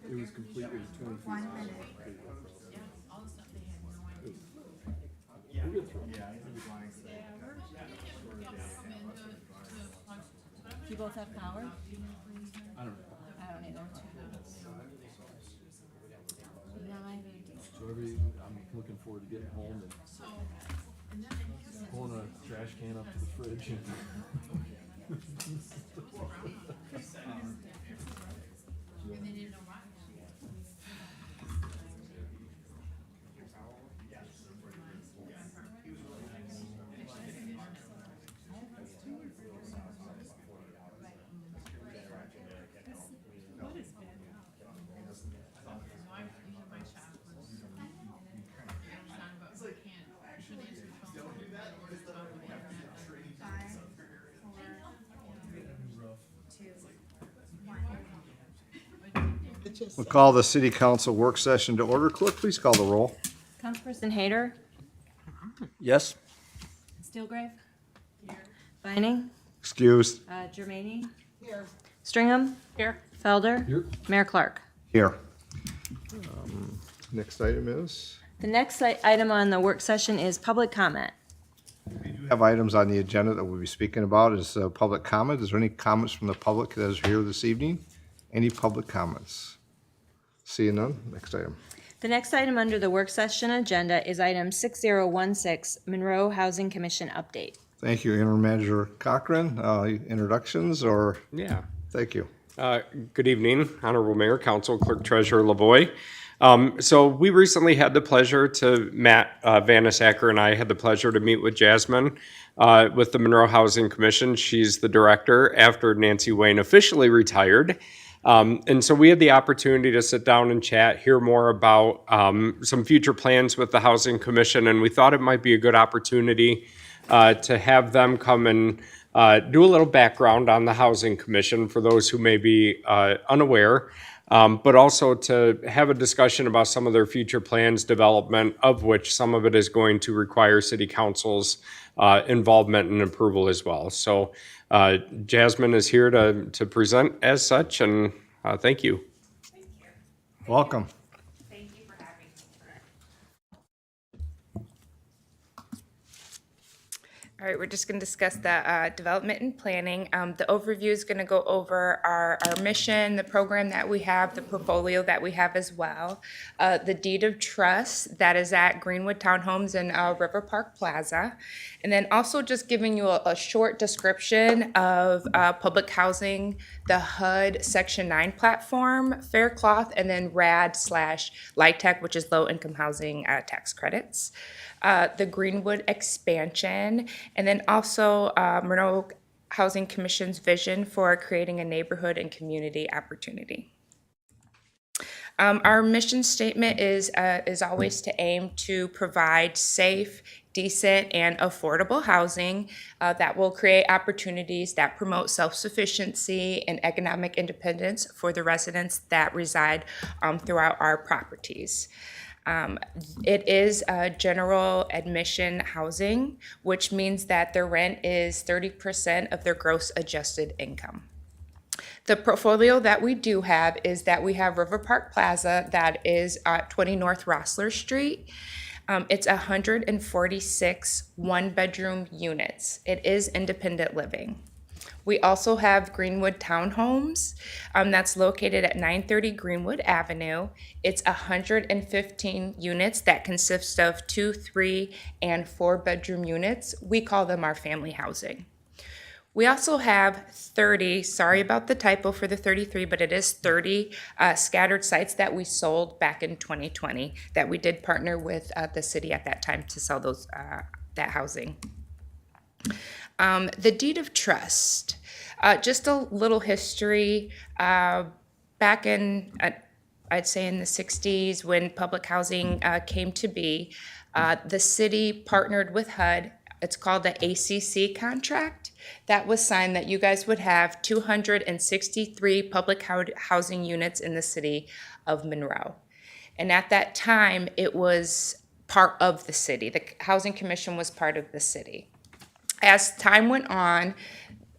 It was complete. It was 20 feet. 1 minute. Do you both have power? I don't know. I don't either. No, I do. So I'm looking forward to getting home and pulling a trash can up to the fridge and We'll call the city council work session to order. Clerk, please call the roll. Councilperson Hayter? Yes. Steelgrave? Here. Vining? Excused. Germaine? Here. Stringham? Here. Felder? Here. Mayor Clark? Here. Next item is, The next item on the work session is public comment. we do have items on the agenda that we'll be speaking about is public comment. Is there any comments from the public that is here this evening? Any public comments? Seeing none, next item. The next item under the work session agenda is item 6016, Monroe Housing Commission update. Thank you, Interim Manager Cochran. Introductions or, Yeah. thank you. Good evening, Honorable Mayor, Council, Clerk Treasurer LaVoy. So we recently had the pleasure Matt Vanasacker and I had the pleasure to meet with Jasmine with the Monroe Housing Commission. She's the director after Nancy Wayne officially retired. And so we had the opportunity to sit down and chat, hear more about some future plans with the Housing Commission, and we thought it might be a good opportunity to have them come and do a little background on the Housing Commission for those who may be unaware, but also to have a discussion about some of their future plans development, of which some of it is going to require City Council's involvement and approval as well. So Jasmine is here to present as such, and thank you. Welcome. Thank you for having me. All right, we're just going to discuss the development and planning. The overview is going to go over our mission, the program that we have, the portfolio that we have as well, the deed of trust that is at Greenwood Townhomes and River Park Plaza, and then also just giving you a short description of public housing, the HUD Section 9 platform, Faircloth, and then RAD/LIHTC, which is low income housing tax credits. The Greenwood expansion, and then also Monroe Housing Commission's vision for creating a neighborhood and community opportunity. Our mission statement is always to aim to provide safe, decent, and affordable housing that will create opportunities that promote self-sufficiency and economic independence for the residents that reside throughout our properties. It is general admission housing, which means that their rent is 30% of their gross adjusted income. The portfolio that we do have is that we have River Park Plaza that is at 20 North Rossler Street. It's 146 one-bedroom units. It is independent living. We also have Greenwood Townhomes that's located at 930 Greenwood Avenue. It's 115 units that consist of 2, 3, and 4-bedroom units. We call them our family housing. We also have 30, sorry about the typo for the 33, but it is 30 scattered sites that we sold back in 2020 that we did partner with the city at that time to sell those that housing. The deed of trust, just a little history. Back in I'd say in the 60s, when public housing came to be, the city partnered with HUD. It's called the ACC contract. That was signed that you guys would have 263 public housing units in the city of Monroe. And at that time, it was part of the city. The Housing Commission was part of the city. As time went on,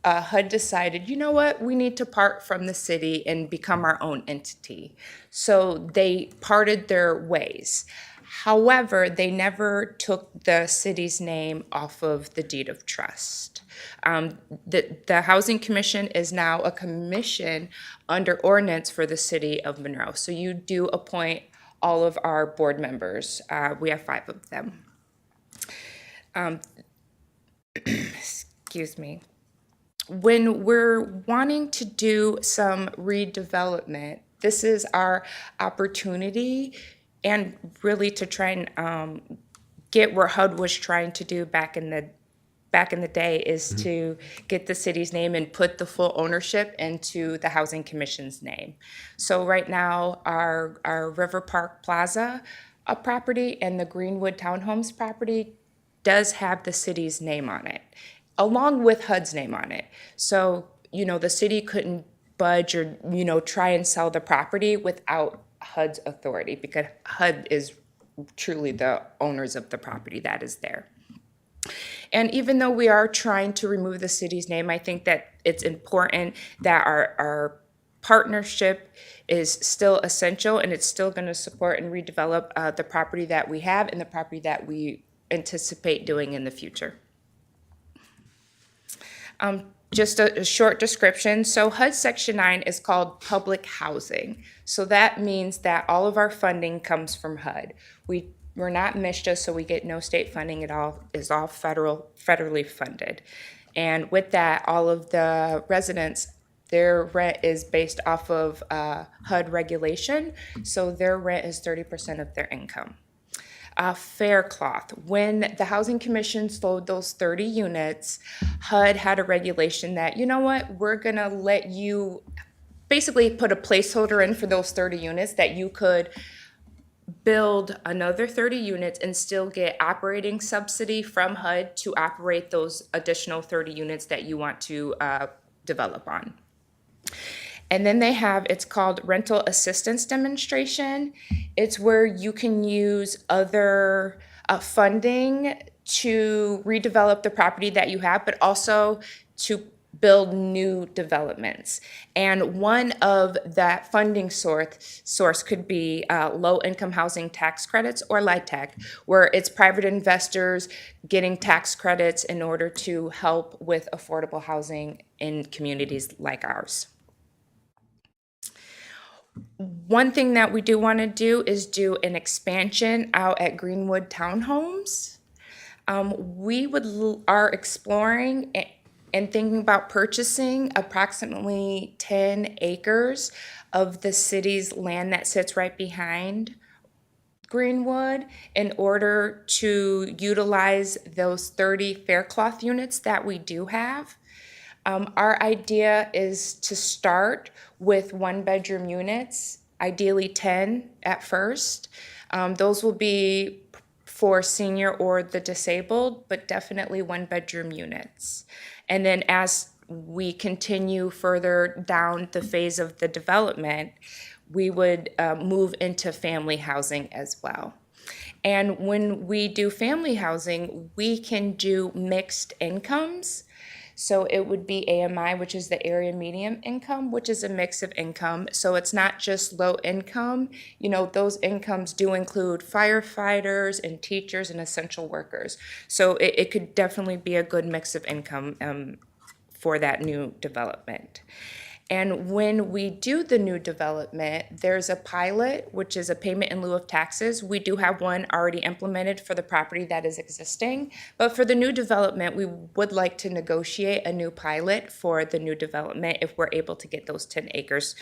HUD decided, you know what, we need to part from the city and become our own entity. So they parted their ways. However, they never took the city's name off of the deed of trust. The Housing Commission is now a commission under ordinance for the city of Monroe. So you do appoint all of our board members. We have 5 of them. Excuse me. When we're wanting to do some redevelopment, this is our opportunity and really to try and get where HUD was trying to do back in the day is to get the city's name and put the full ownership into the Housing Commission's name. So right now, our River Park Plaza property and the Greenwood Townhomes property does have the city's name on it, along with HUD's name on it. So, the city couldn't budge or, try and sell the property without HUD's authority, because HUD is truly the owners of the property that is there. And even though we are trying to remove the city's name, I think that it's important that our partnership is still essential, and it's still going to support and redevelop the property that we have and the property that we anticipate doing in the future. Just a short description. So HUD Section 9 is called public housing. So that means that all of our funding comes from HUD. We're not MISHDA, so we get no state funding at all. It's all federally funded. And with that, all of the residents, their rent is based off of HUD regulation. So their rent is 30% of their income. Fair cloth. When the Housing Commission sold those 30 units, HUD had a regulation that, we're going to let you basically put a placeholder in for those 30 units that you could build another 30 units and still get operating subsidy from HUD to operate those additional 30 units that you want to develop on. And then they have, it's called rental assistance demonstration. It's where you can use other funding to redevelop the property that you have, but also to build new developments. And one of that funding source could be low-income housing tax credits or LIHTC, where it's private investors getting tax credits in order to help with affordable housing in communities like ours. One thing that we do want to do is do an expansion out at Greenwood Townhomes. We are exploring and thinking about purchasing approximately 10 acres of the city's land that sits right behind Greenwood in order to utilize those 30 Faircloth units that we do have. Our idea is to start with 1-bedroom units, ideally 10 at first. Those will be for senior or the disabled, but definitely 1-bedroom units. And then as we continue further down the phase of the development, we would move into family housing as well. And when we do family housing, we can do mixed incomes. So it would be AMI, which is the area median income, which is a mix of income. So it's not just low income. Those incomes do include firefighters and teachers and essential workers. So it could definitely be a good mix of income for that new development. And when we do the new development, there's a pilot, which is a payment in lieu of taxes. We do have one already implemented for the property that is existing. But for the new development, we would like to negotiate a new pilot for the new development if we're able to get those 10 acres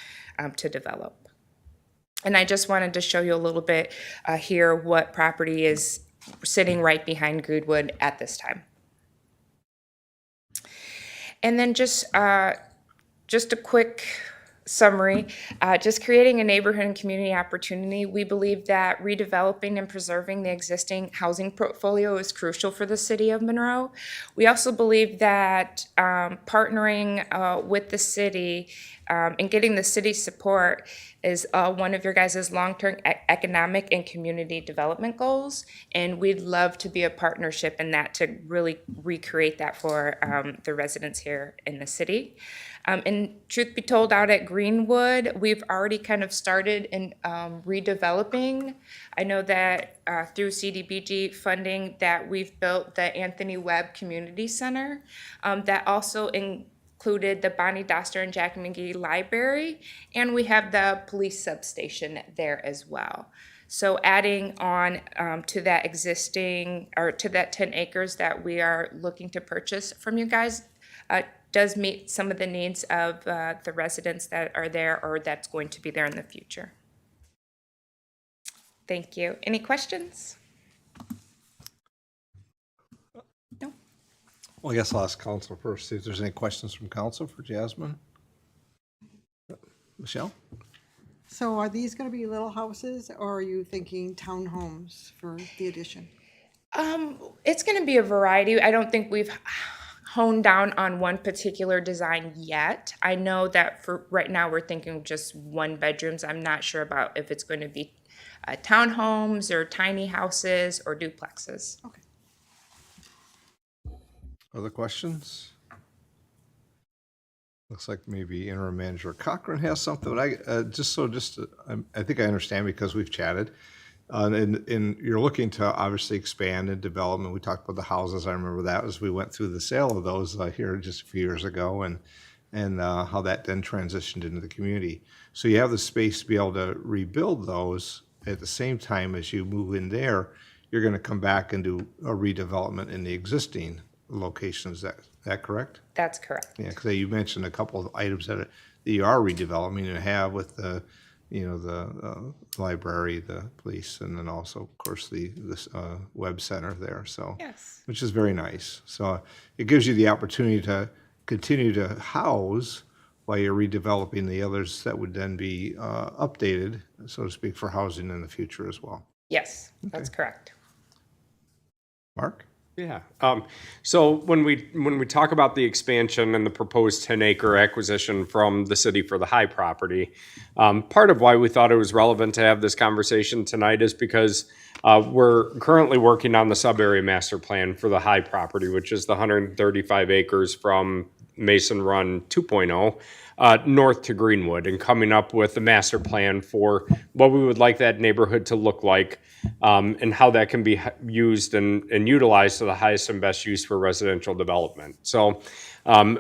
to develop. And I just wanted to show you a little bit here what property is sitting right behind Greenwood at this time. And then just a quick summary, just creating a neighborhood and community opportunity. We believe that redeveloping and preserving the existing housing portfolio is crucial for the city of Monroe. We also believe that partnering with the city and getting the city's support is one of your guys' long-term economic and community development goals. And we'd love to be a partnership in that to really recreate that for the residents here in the city. And truth be told, out at Greenwood, we've already kind of started in redeveloping. I know that through CDBG funding that we've built the Anthony Webb Community Center that also included the Bonnie Doster and Jack McGee Library, and we have the police substation there as well. So adding on to that existing, or to that 10 acres that we are looking to purchase from you guys, does meet some of the needs of the residents that are there or that's going to be there in the future. Thank you. Any questions? No? Well, I guess I'll ask council first, see if there's any questions from council for Jasmine. Michelle? So are these gonna be little houses, or are you thinking townhomes for the addition? It's going to be a variety. I don't think we've honed down on one particular design yet. I know that for right now we're thinking just one bedrooms. I'm not sure about if it's going to be townhomes or tiny houses or duplexes. Okay. Other questions? Looks like maybe interim manager Cochran has something, but I think I understand because we've chatted. And you're looking to obviously expand and development. We talked about the houses. I remember that as we went through the sale of those here just a few years ago, and how that then transitioned into the community. So you have the space to be able to rebuild those at the same time as you move in there. You're going to come back and do a redevelopment in the existing locations. Is that correct? That's correct. Yeah, because you mentioned a couple of items that you are redeveloping and have with the library, the police, and then also, of course, the web center there. So, Yes. which is very nice. So it gives you the opportunity to continue to house while you're redeveloping the others that would then be updated, so to speak, for housing in the future as well. Yes, that's correct. Mark? Yeah. So when we talk about the expansion and the proposed 10-acre acquisition from the city for the High property, part of why we thought it was relevant to have this conversation tonight is because we're currently working on the sub-area master plan for the High property, which is the 135 acres from Mason Run 2.0 north to Greenwood, and coming up with a master plan for what we would like that neighborhood to look like, and how that can be used and utilized to the highest and best use for residential development. So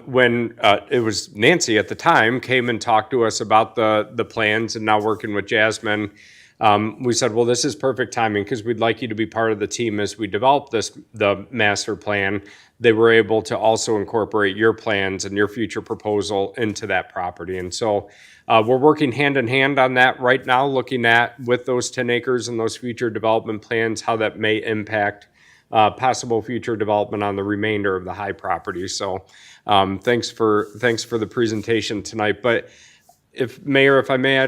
when it was Nancy at the time came and talked to us about the plans, and now working with Jasmine, we said, well, this is perfect timing because we'd like you to be part of the team as we develop the master plan. They were able to also incorporate your plans and your future proposal into that property. And so we're working hand in hand on that right now, looking at with those 10 acres and those future development plans, how that may impact possible future development on the remainder of the High property. So thanks for the presentation tonight. But Mayor, if I may,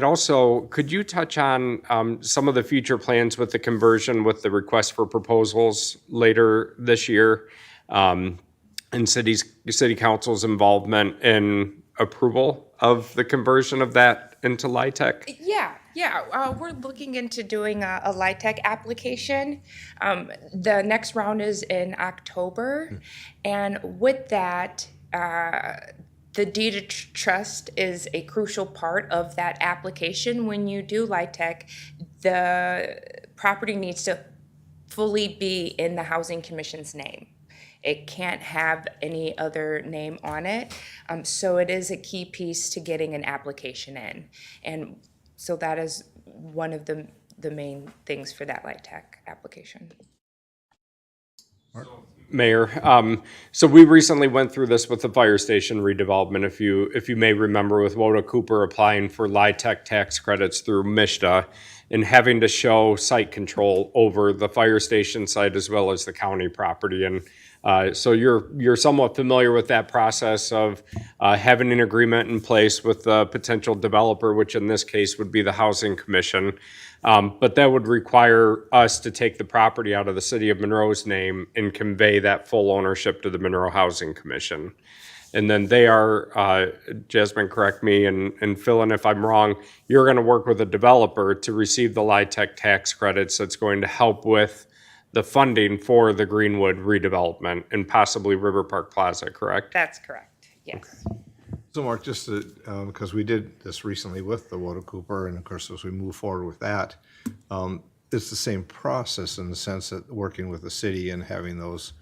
could you touch on some of the future plans with the conversion, with the request for proposals later this year, and city council's involvement in approval of the conversion of that into LIHTC? Yeah, we're looking into doing a LIHTC application. The next round is in October, and with that, the deed of trust is a crucial part of that application. When you do LIHTC, the property needs to fully be in the Housing Commission's name. It can't have any other name on it. So it is a key piece to getting an application in. And so that is one of the main things for that LIHTC application. Mayor, so we recently went through this with the fire station redevelopment. If you may remember, with Woda Cooper applying for LIHTC tax credits through MISTA and having to show site control over the fire station site as well as the county property. And So you're somewhat familiar with that process of having an agreement in place with the potential developer, which in this case would be the Housing Commission. But that would require us to take the property out of the city of Monroe's name and convey that full ownership to the Monroe Housing Commission. And then they are, Jasmine, correct me, and fill in if I'm wrong, you're going to work with a developer to receive the LIHTC tax credits that's going to help with the funding for the Greenwood redevelopment and possibly River Park Plaza, correct? That's correct, yes. So Mark, just to, because we did this recently with the Woda Cooper, and of course, as we move forward with that, it's the same process in the sense that working with the city and having those,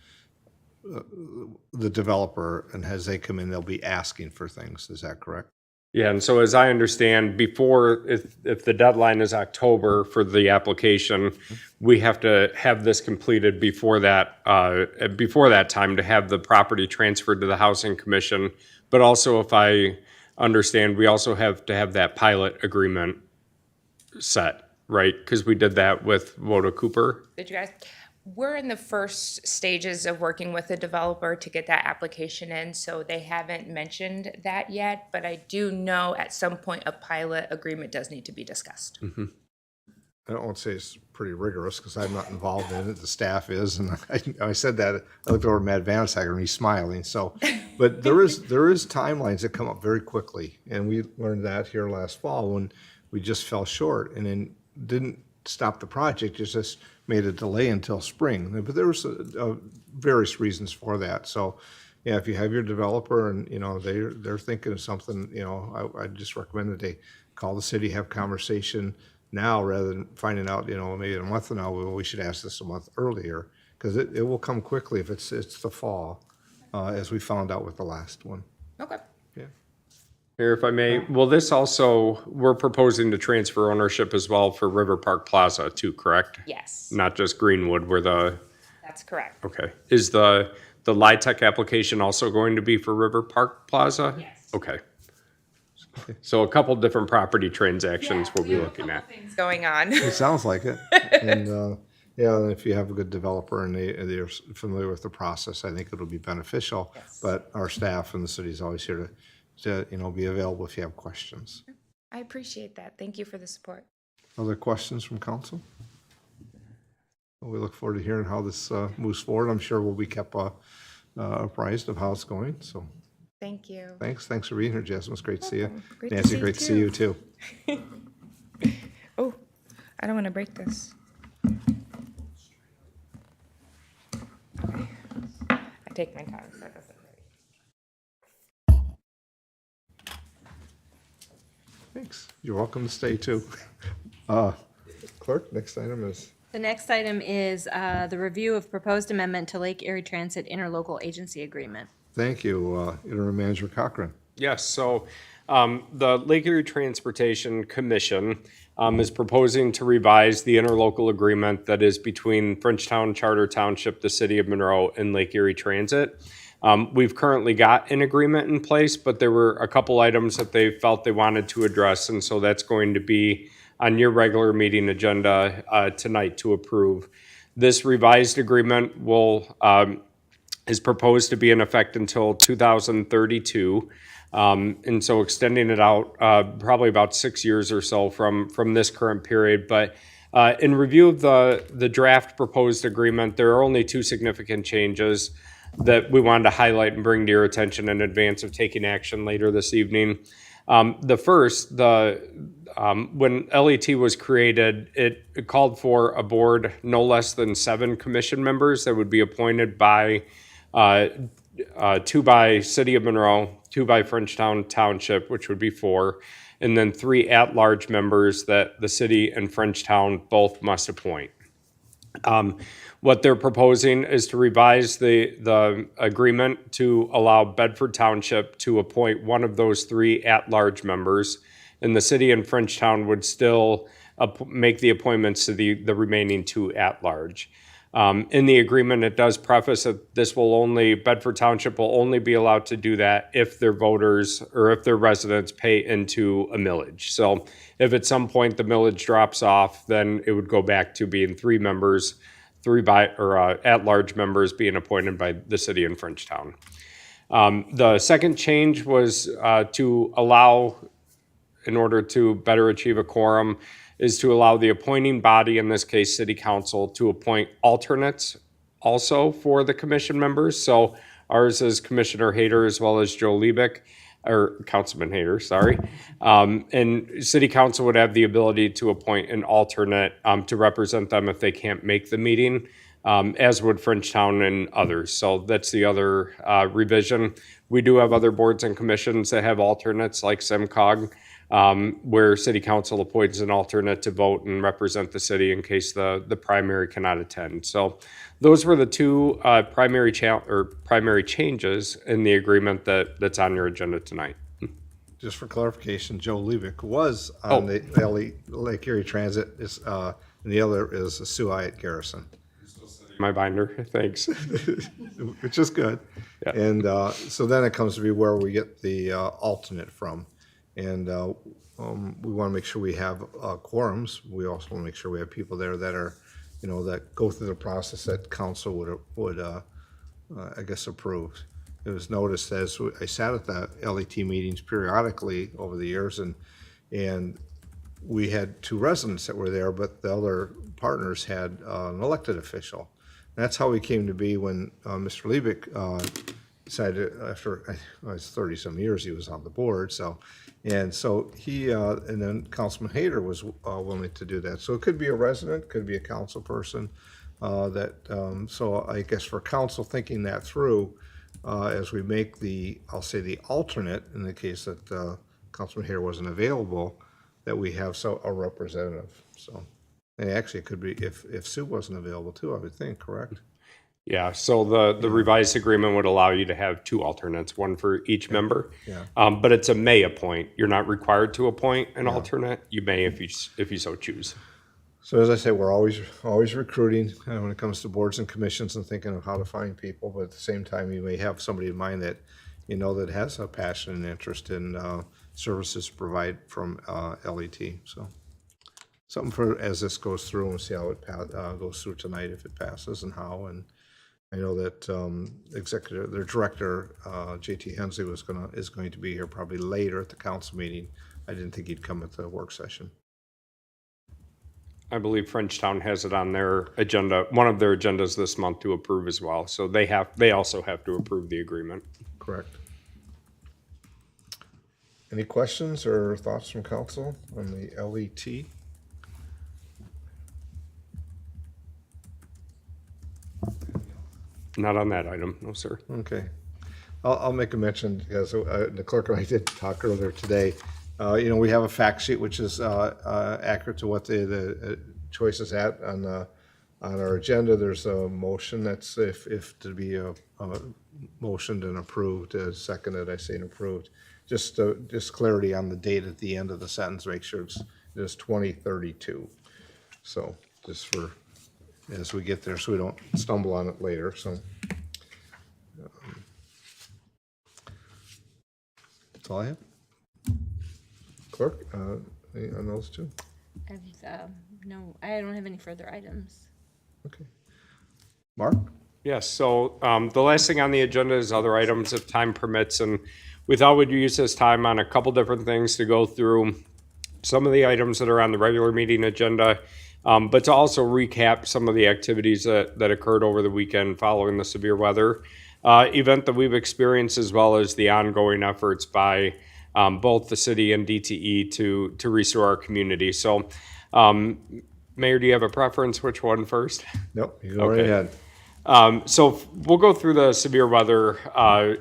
the developer, and as they come in, they'll be asking for things. Is that correct? Yeah, and so as I understand, before, if the deadline is October for the application, we have to have this completed before that time to have the property transferred to the Housing Commission. But also, if I understand, we also have to have that pilot agreement set, right? Because we did that with Woda Cooper. Did you guys? We're in the first stages of working with the developer to get that application in, so they haven't mentioned that yet, but I do know at some point a pilot agreement does need to be discussed. I don't want to say it's pretty rigorous because I'm not involved in it. The staff is, and I said that. I looked over at Matt Vanasacker and he's smiling. So, but there is timelines that come up very quickly, and we learned that here last fall when we just fell short and then didn't stop the project. Just made a delay until spring. But there was various reasons for that. So, yeah, if you have your developer and they're thinking of something, I just recommend that they call the city, have conversation now rather than finding out, maybe in a month from now, well, we should ask this a month earlier, because it will come quickly if it's the fall, as we found out with the last one. Okay. Yeah. Here, if I may, well, this also, we're proposing to transfer ownership as well for River Park Plaza too, correct? Yes, Not just Greenwood, where that's correct. okay. Is the LIHTC application also going to be for River Park Plaza? Yes. Okay. So a couple different property transactions we'll be looking at. Things going on. It sounds like it. And, yeah, if you have a good developer and they're familiar with the process, I think it'll be beneficial. Yes. But our staff and the city is always here to be available if you have questions. I appreciate that. Thank you for the support. Other questions from council? Well, we look forward to hearing how this moves forward. I'm sure we'll be kept apprised of how it's going. So Thank you. thanks for being here, Jasmine. It's great to see you. Great to Nancy, see you great to see you too. Oh, I don't want to break this. Okay. I take my time so it doesn't break. Thanks. You're welcome to stay too. Clerk, next item is. The next item is the review of proposed amendment to Lake Erie Transit Interlocal Agency Agreement. Thank you, Interim Manager Cochran. Yes, so the Lake Erie Transportation Commission is proposing to revise the interlocal agreement that is between Frenchtown Charter Township, the City of Monroe, and Lake Erie Transit. We've currently got an agreement in place, but there were a couple items that they felt they wanted to address, and so that's going to be on your regular meeting agenda tonight to approve. This revised agreement is proposed to be in effect until 2032. And so extending it out probably about 6 years or so from this current period. But in review of the draft proposed agreement, there are only two significant changes that we wanted to highlight and bring to your attention in advance of taking action later this evening. The first, when LET was created, it called for a board no less than 7 commission members that would be appointed by 2 by City of Monroe, 2 by Frenchtown Township, which would be 4, and then 3 at-large members that the city and Frenchtown both must appoint. What they're proposing is to revise the agreement to allow Bedford Township to appoint one of those 3 at-large members, and the city and Frenchtown would still make the appointments to the remaining 2 at-large. In the agreement, it does preface that Bedford Township will only be allowed to do that if their voters or if their residents pay into a millage. So if at some point the millage drops off, then it would go back to being 3 members, at-large members being appointed by the city in Frenchtown. The second change was to allow, in order to better achieve a quorum, is to allow the appointing body, in this case, City Council, to appoint alternates also for the commission members. So ours is Commissioner Hayter as well as Joe Liebeck, or Councilman Hayter, sorry. And City Council would have the ability to appoint an alternate to represent them if they can't make the meeting, as would Frenchtown and others. So that's the other revision. We do have other boards and commissions that have alternates like SEMCOG, where City Council appoints an alternate to vote and represent the city in case the primary cannot attend. So those were the two primary changes in the agreement that's on your agenda tonight. Just for clarification, Joe Liebeck was on the Lake Erie Transit, and the other is Sue at Garrison. My binder, thanks. Which is good. Yeah. And so then it comes to be where we get the alternate from. And we want to make sure we have quorums. We also want to make sure we have people there that are, that go through the process that council would I guess, approve. It was noticed as I sat at the LET meetings periodically over the years, and we had two residents that were there, but the other partners had an elected official. And that's how we came to be when Mr. Liebeck decided, after it's 30-some years he was on the board, so he and then Councilman Hayter was willing to do that. So it could be a resident, could be a council person. So I guess for council thinking that through, as we make I'll say the alternate in the case that Councilman Hayter wasn't available, that we have a representative. So, and actually it could be if Sue wasn't available too, I would think, correct? Yeah, so the revised agreement would allow you to have two alternates, one for each member. Yeah. But it's a may appoint. You're not required to appoint an alternate. You may if you so choose. So as I say, we're always recruiting when it comes to boards and commissions and thinking of how to find people. But at the same time, you may have somebody in mind that that has a passion and interest in services provided from LET. So something for as this goes through, and we'll see how it goes through tonight, if it passes and how. And I know that their director JT Hensley is going to be here probably later at the council meeting. I didn't think he'd come at the work session. I believe Frenchtown has it on their agenda, one of their agendas this month to approve as well. So they also have to approve the agreement. Correct. Any questions or thoughts from council on the LET? Not on that item, no, sir. Okay. I'll make a mention because the clerk and I did talk earlier today. We have a fact sheet which is accurate to what the choice is at on our agenda. There's a motion that's if to be motioned and approved, seconded, I say and approved. Just clarity on the date at the end of the sentence. Make sure it's 2032. So just for as we get there, so we don't stumble on it later. So that's all I have. Clerk, any on those two? No, I don't have any further items. Okay. Mark? Yes, so the last thing on the agenda is other items if time permits, and we thought we'd use this time on a couple different things to go through some of the items that are on the regular meeting agenda, but to also recap some of the activities that occurred over the weekend following the severe weather event that we've experienced, as well as the ongoing efforts by both the city and DTE to restore our community. So, Mayor, do you have a preference? Which one first? Nope, you go right ahead. So we'll go through the severe weather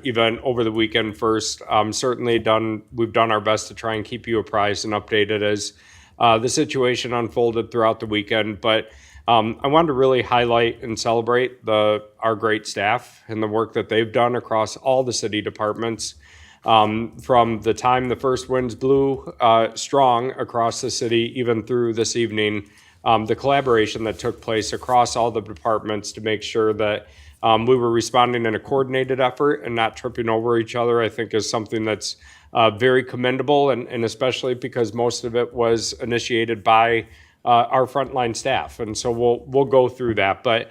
event over the weekend first. We've done our best to try and keep you apprised and updated as the situation unfolded throughout the weekend. But I wanted to really highlight and celebrate our great staff and the work that they've done across all the city departments. From the time the first winds blew strong across the city, even through this evening, the collaboration that took place across all the departments to make sure that we were responding in a coordinated effort and not tripping over each other, I think is something that's very commendable, and especially because most of it was initiated by our frontline staff. And so we'll go through that. But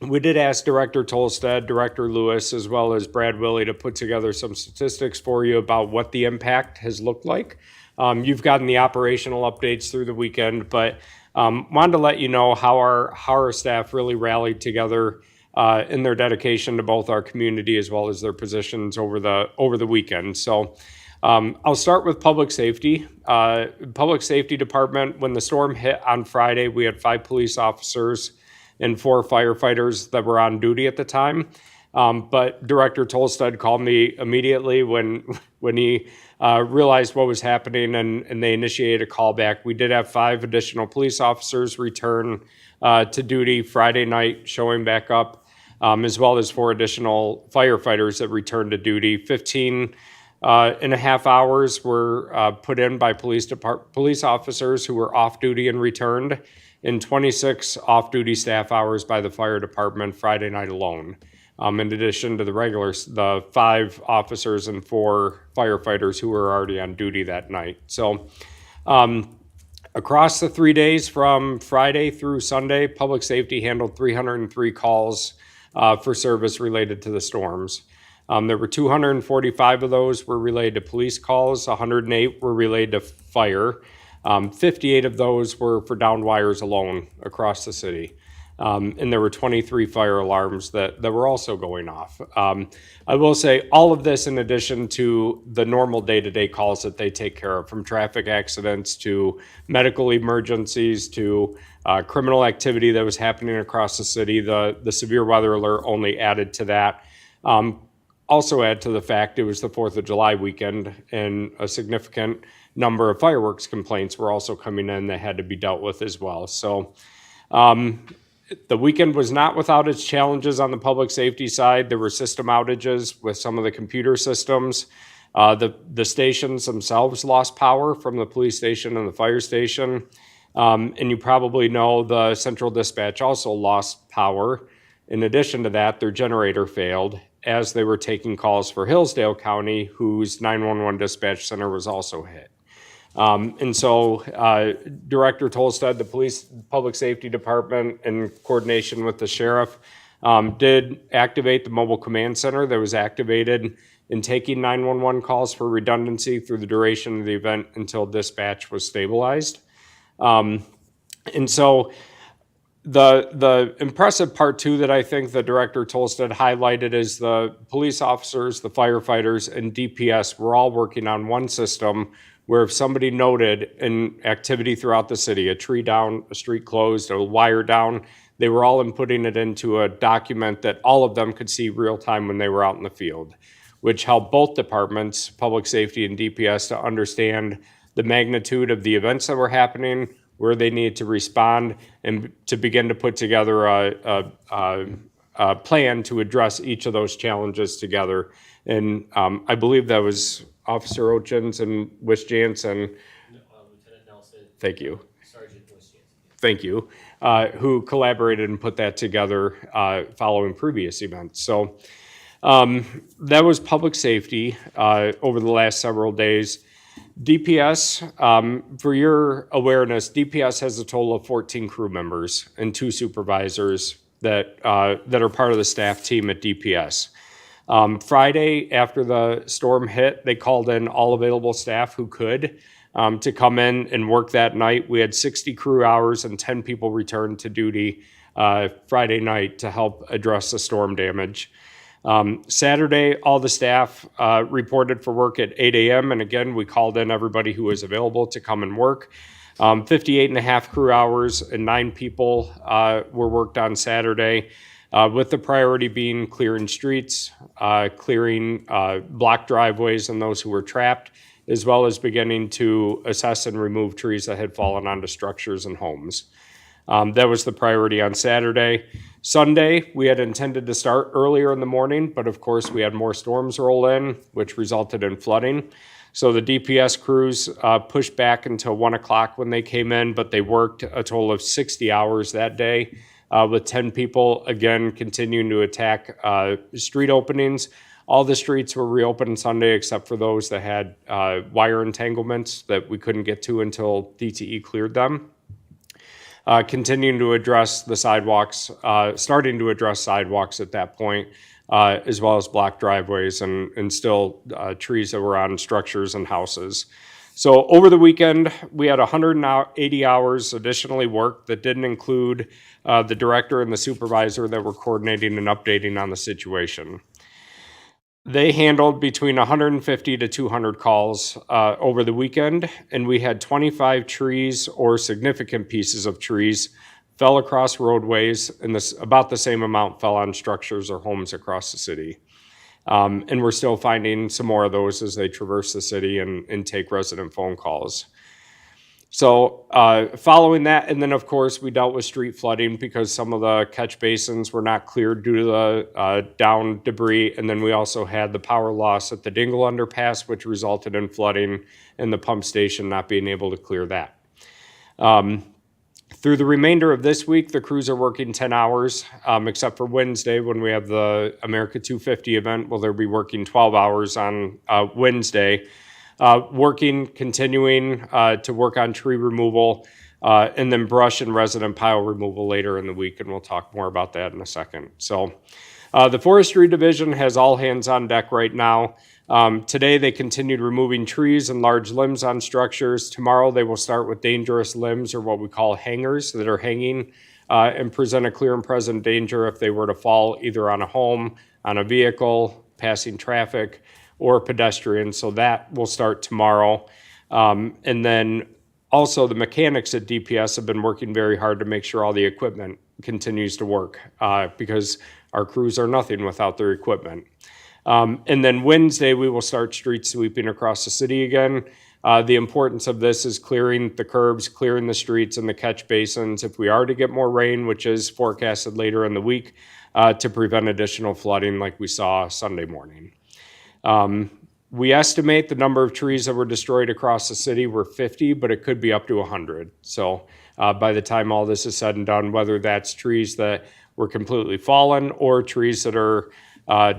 we did ask Director Tolstead, Director Lewis, as well as Brad Willey to put together some statistics for you about what the impact has looked like. You've gotten the operational updates through the weekend, but wanted to let you know how our staff really rallied together in their dedication to both our community as well as their positions over the weekend. So I'll start with public safety. Public safety department, when the storm hit on Friday, we had 5 police officers and 4 firefighters that were on duty at the time. But Director Tolstead called me immediately when he realized what was happening, and they initiated a callback. We did have 5 additional police officers return to duty Friday night, showing back up, as well as 4 additional firefighters that returned to duty. 15 and a half hours were put in by police officers who were off duty and returned, and 26 off-duty staff hours by the fire department Friday night alone. In addition to the 5 officers and 4 firefighters who were already on duty that night. So across the 3 days from Friday through Sunday, public safety handled 303 calls for service related to the storms. There were 245 of those were related to police calls, 108 were related to fire. 58 of those were for downed wires alone across the city. And there were 23 fire alarms that were also going off. I will say all of this in addition to the normal day-to-day calls that they take care of, from traffic accidents to medical emergencies to criminal activity that was happening across the city. The severe weather alert only added to that. Also add to the fact it was the 4th of July weekend, and a significant number of fireworks complaints were also coming in that had to be dealt with as well. So the weekend was not without its challenges on the public safety side. There were system outages with some of the computer systems. The stations themselves lost power from the police station and the fire station. And you probably know the central dispatch also lost power. In addition to that, their generator failed as they were taking calls for Hillsdale County, whose 911 dispatch center was also hit. And so Director Tolstead, the public safety department, in coordination with the sheriff, did activate the mobile command center that was activated in taking 911 calls for redundancy through the duration of the event until dispatch was stabilized. And so the impressive part too that I think the Director Tolstead highlighted is the police officers, the firefighters, and DPS were all working on one system where if somebody noted an activity throughout the city, a tree down, a street closed, a wire down, they were all inputting it into a document that all of them could see real time when they were out in the field, which helped both departments, public safety and DPS, to understand the magnitude of the events that were happening, where they needed to respond, and to begin to put together a plan to address each of those challenges together. And I believe that was Officer Ochins and Wish-Jansen. Lieutenant Nelson. Thank you. Sergeant Wish-Jansen. Thank you. Who collaborated and put that together following previous events. So that was public safety over the last several days. DPS, for your awareness, DPS has a total of 14 crew members and 2 supervisors that are part of the staff team at DPS. Friday, after the storm hit, they called in all available staff who could to come in and work that night. We had 60 crew hours and 10 people returned to duty Friday night to help address the storm damage. Saturday, all the staff reported for work at 8 a.m. And again, we called in everybody who was available to come and work. 58 and a half crew hours and 9 people were worked on Saturday, with the priority being clearing streets, clearing blocked driveways and those who were trapped, as well as beginning to assess and remove trees that had fallen onto structures and homes. That was the priority on Saturday. Sunday, we had intended to start earlier in the morning, but of course we had more storms roll in, which resulted in flooding. So the DPS crews pushed back until 1 o'clock when they came in, but they worked a total of 60 hours that day, with 10 people, again, continuing to attack street openings, All the streets were reopened Sunday except for those that had wire entanglements that we couldn't get to until DTE cleared them. Continuing to address the sidewalks, starting to address sidewalks at that point, as well as block driveways and still trees that were on structures and houses. So over the weekend, we had 180 hours additionally worked that didn't include the director and the supervisor that were coordinating and updating on the situation. They handled between 150 to 200 calls over the weekend, and we had 25 trees or significant pieces of trees fell across roadways, and about the same amount fell on structures or homes across the city. And we're still finding some more of those as they traverse the city and take resident phone calls. So following that, and then of course we dealt with street flooding because some of the catch basins were not cleared due to the down debris. And then we also had the power loss at the Dingle underpass, which resulted in flooding and the pump station not being able to clear that. Through the remainder of this week, the crews are working 10 hours, except for Wednesday when we have the America 250 event. Well, they'll be working 12 hours on Wednesday. Continuing to work on tree removal, and then brush and resident pile removal later in the week, and we'll talk more about that in a second. So the forestry division has all hands on deck right now. Today they continued removing trees and large limbs on structures. Tomorrow they will start with dangerous limbs, or what we call hangers, that are hanging and present a clear and present danger if they were to fall either on a home, on a vehicle, passing traffic, or pedestrians. So that will start tomorrow. And then also the mechanics at DPS have been working very hard to make sure all the equipment continues to work because our crews are nothing without their equipment. And then Wednesday, we will start street sweeping across the city again. The importance of this is clearing the curbs, clearing the streets and the catch basins if we are to get more rain, which is forecasted later in the week, to prevent additional flooding like we saw Sunday morning. We estimate the number of trees that were destroyed across the city were 50, but it could be up to 100. So by the time all this is said and done, whether that's trees that were completely fallen or trees that are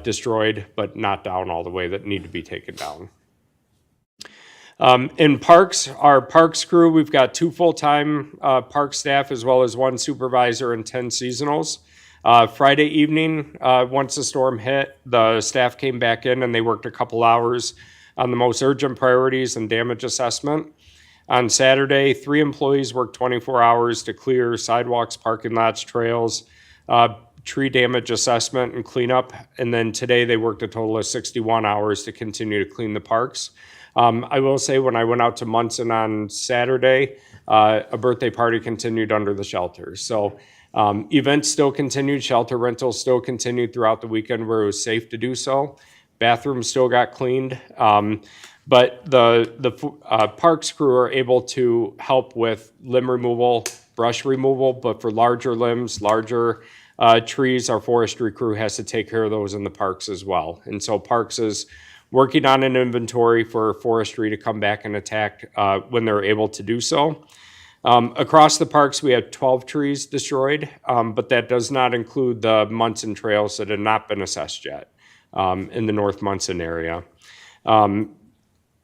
destroyed but not down all the way that need to be taken down. In parks, our parks crew, we've got 2 full-time park staff as well as 1 supervisor and 10 seasonals. Friday evening, once the storm hit, the staff came back in and they worked a couple hours on the most urgent priorities and damage assessment. On Saturday, 3 employees worked 24 hours to clear sidewalks, parking lots, trails, tree damage assessment and cleanup. And then today they worked a total of 61 hours to continue to clean the parks. I will say when I went out to Munson on Saturday, a birthday party continued under the shelter. So events still continued, shelter rentals still continued throughout the weekend where it was safe to do so. Bathrooms still got cleaned. But the parks crew are able to help with limb removal, brush removal, but for larger limbs, larger trees, our forestry crew has to take care of those in the parks as well. And so parks is working on an inventory for forestry to come back and attack when they're able to do so. Across the parks, we had 12 trees destroyed, but that does not include the Munson trails that had not been assessed yet in the North Munson area.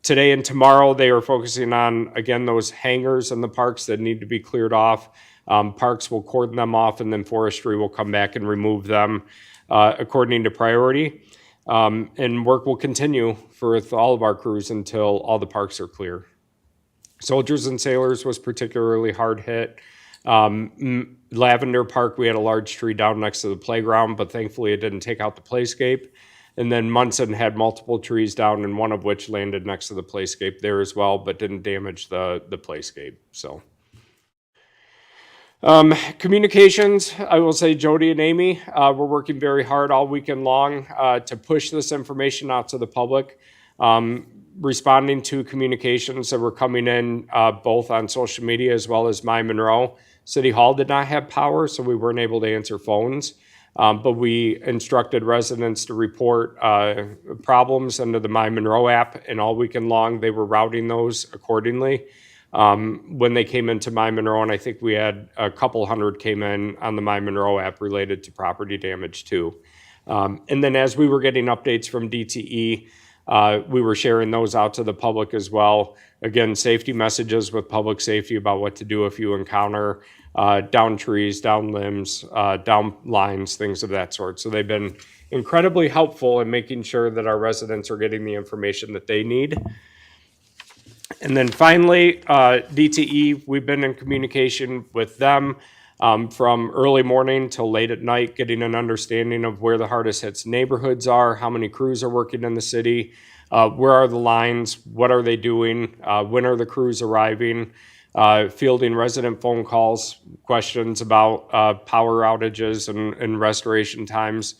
Today and tomorrow, they are focusing on, again, those hangars in the parks that need to be cleared off. Parks will cordon them off, and then forestry will come back and remove them according to priority. And work will continue for all of our crews until all the parks are clear. Soldiers and Sailors was particularly hard hit. Lavender Park, we had a large tree down next to the playground, but thankfully it didn't take out the playscape. And then Munson had multiple trees down, and one of which landed next to the playscape there as well, but didn't damage the playscape. So, communications, I will say Jody and Amy were working very hard all weekend long to push this information out to the public, responding to communications that were coming in both on social media as well as My Monroe. City Hall did not have power, so we weren't able to answer phones. But we instructed residents to report problems under the My Monroe app, and all weekend long they were routing those accordingly. When they came into My Monroe, and I think we had a couple hundred came in on the My Monroe app related to property damage too. And then as we were getting updates from DTE, we were sharing those out to the public as well. Again, safety messages with public safety about what to do if you encounter down trees, down limbs, down lines, things of that sort. So they've been incredibly helpful in making sure that our residents are getting the information that they need. And then finally, DTE, we've been in communication with them from early morning till late at night, getting an understanding of where the hardest hit neighborhoods are, how many crews are working in the city, where are the lines, what are they doing, when are the crews arriving, fielding resident phone calls, questions about power outages and restoration times.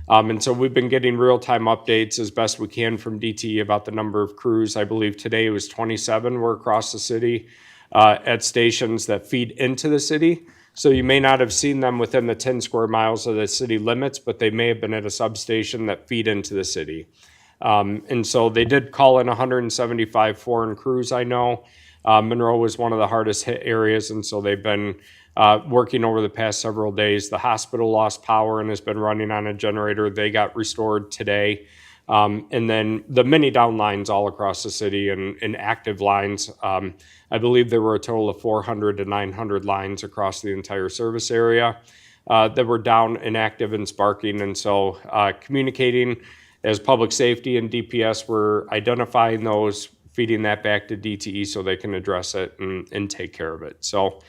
And so we've been getting real-time updates as best we can from DTE about the number of crews. I believe today it was 27 were across the city at stations that feed into the city. So you may not have seen them within the 10 square miles of the city limits, but they may have been at a substation that feed into the city. And so they did call in 175 foreign crews, I know. Monroe was one of the hardest hit areas, and so they've been working over the past several days. The hospital lost power and has been running on a generator. They got restored today. And then the many down lines all across the city and active lines. I believe there were a total of 400 to 900 lines across the entire service area that were down, inactive, and sparking. And so communicating as public safety and DPS were identifying those, feeding that back to DTE so they can address it and take care of it. So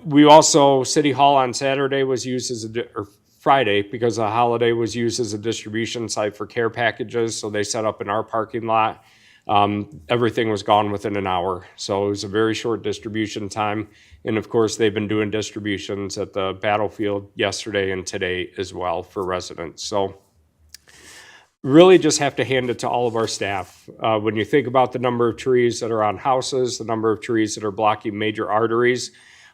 we also, City Hall on Saturday was used as or Friday, because the holiday, was used as a distribution site for care packages. So they set up in our parking lot. Everything was gone within an hour. So it was a very short distribution time. And of course, they've been doing distributions at the battlefield yesterday and today as well for residents. So really just have to hand it to all of our staff. When you think about the number of trees that are on houses, the number of trees that are blocking major arteries.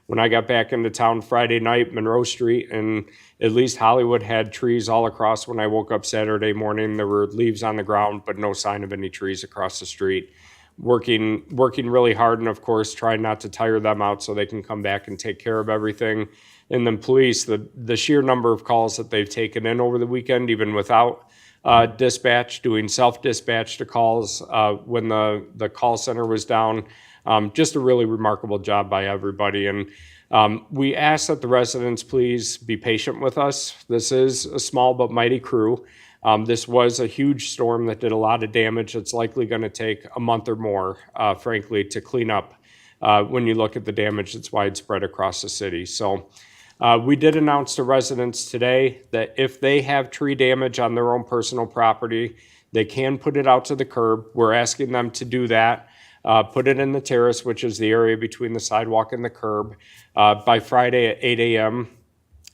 When I got back into town Friday night, Monroe Street and at least Hollywood had trees all across. When I woke up Saturday morning, there were leaves on the ground, but no sign of any trees across the street. Working really hard, and of course, trying not to tire them out so they can come back and take care of everything. And then police, the sheer number of calls that they've taken in over the weekend, even without dispatch, doing self-dispatch to calls when the call center was down. Just a really remarkable job by everybody. And we ask that the residents please be patient with us. This is a small but mighty crew. This was a huge storm that did a lot of damage. It's likely going to take a month or more, frankly, to clean up when you look at the damage that's widespread across the city. So we did announce to residents today that if they have tree damage on their own personal property, they can put it out to the curb. We're asking them to do that. Put it in the terrace, which is the area between the sidewalk and the curb, by Friday at 8 a.m.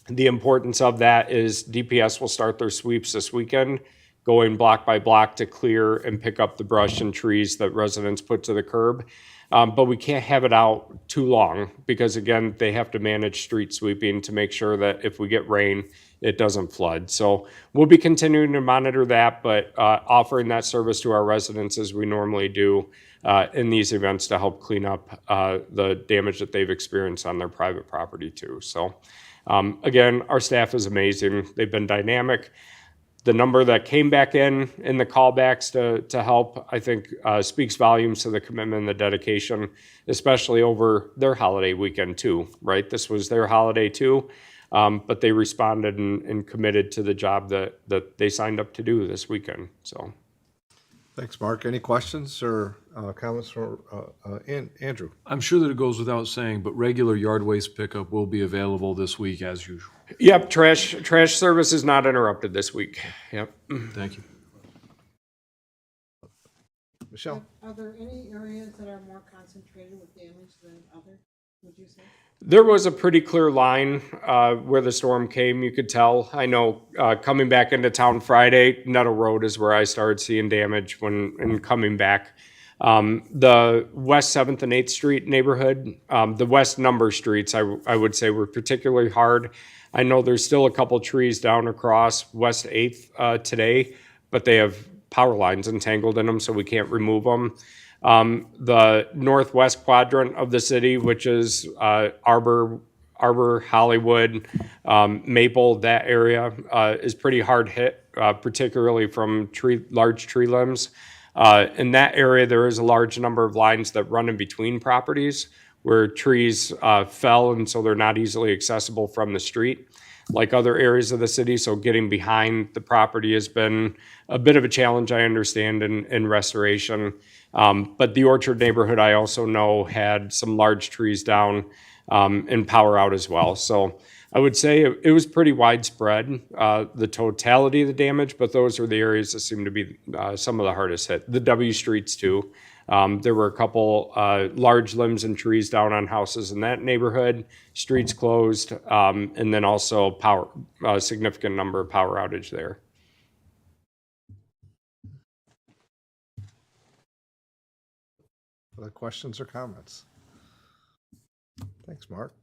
The importance of that is DPS will start their sweeps this weekend, going block by block to clear and pick up the brush and trees that residents put to the curb. But we can't have it out too long because, again, they have to manage street sweeping to make sure that if we get rain, it doesn't flood. So we'll be continuing to monitor that, but offering that service to our residents as we normally do in these events to help clean up the damage that they've experienced on their private property too. So again, our staff is amazing. They've been dynamic. The number that came back in the callbacks to help, I think, speaks volumes to the commitment and the dedication, especially over their holiday weekend too, right? This was their holiday too, but they responded and committed to the job that they signed up to do this weekend, so. Thanks, Mark. Any questions or comments for Andrew? I'm sure that it goes without saying, but regular yard waste pickup will be available this week as usual. Yep, trash service is not interrupted this week. Yep. Thank you. Michelle? Are there any areas that are more concentrated with damage than others, would you say? There was a pretty clear line where the storm came, you could tell. I know coming back into town Friday, Nettle Road is where I started seeing damage when coming back. The West 7th and 8th Street neighborhood, the west number streets, I would say were particularly hard. I know there's still a couple trees down across West 8th today, but they have power lines entangled in them, so we can't remove them. The northwest quadrant of the city, which is Arbor Arbor, Hollywood, Maple, that area is pretty hard hit, particularly from large tree limbs. In that area, there is a large number of lines that run in between properties where trees fell, and so they're not easily accessible from the street like other areas of the city. So getting behind the property has been a bit of a challenge, I understand, in restoration. But the Orchard neighborhood, I also know, had some large trees down and power out as well. So I would say it was pretty widespread, the totality of the damage, but those are the areas that seem to be some of the hardest hit. The W streets too. There were a couple large limbs and trees down on houses in that neighborhood, streets closed, and then also a significant number of power outage there. Other questions or comments? Thanks, Mark.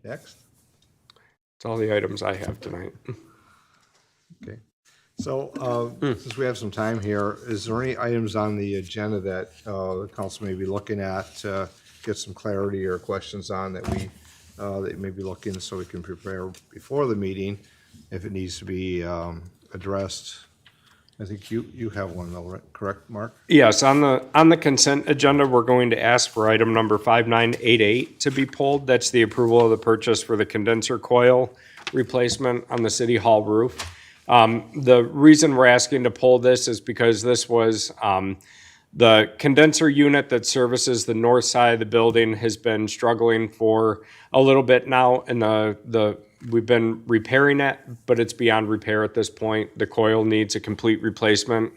Next. That's all the items I have tonight. Okay. So, since we have some time here, is there any items on the agenda that the council may be looking at to get some clarity or questions on that that may be looking so we can prepare before the meeting if it needs to be addressed? I think you have one though, right? Correct, Mark? Yes, on the consent agenda, we're going to ask for item number 5988 to be pulled. That's the approval of the purchase for the condenser coil replacement on the city hall roof. The reason we're asking to pull this is because this was the condenser unit that services the north side of the building has been struggling for a little bit now, and we've been repairing it, but it's beyond repair at this point. The coil needs a complete replacement.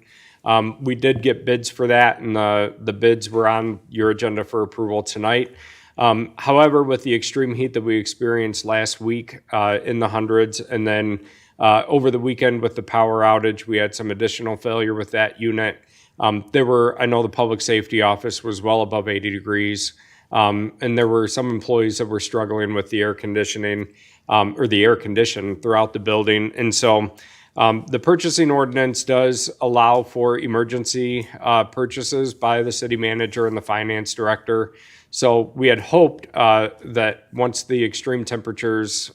We did get bids for that, and the bids were on your agenda for approval tonight. However, with the extreme heat that we experienced last week in the hundreds, and then over the weekend with the power outage, we had some additional failure with that unit. I know the public safety office was well above 80 degrees, and there were some employees that were struggling with the air conditioning or the air condition throughout the building. And so the purchasing ordinance does allow for emergency purchases by the city manager and the finance director. So we had hoped that once the extreme temperatures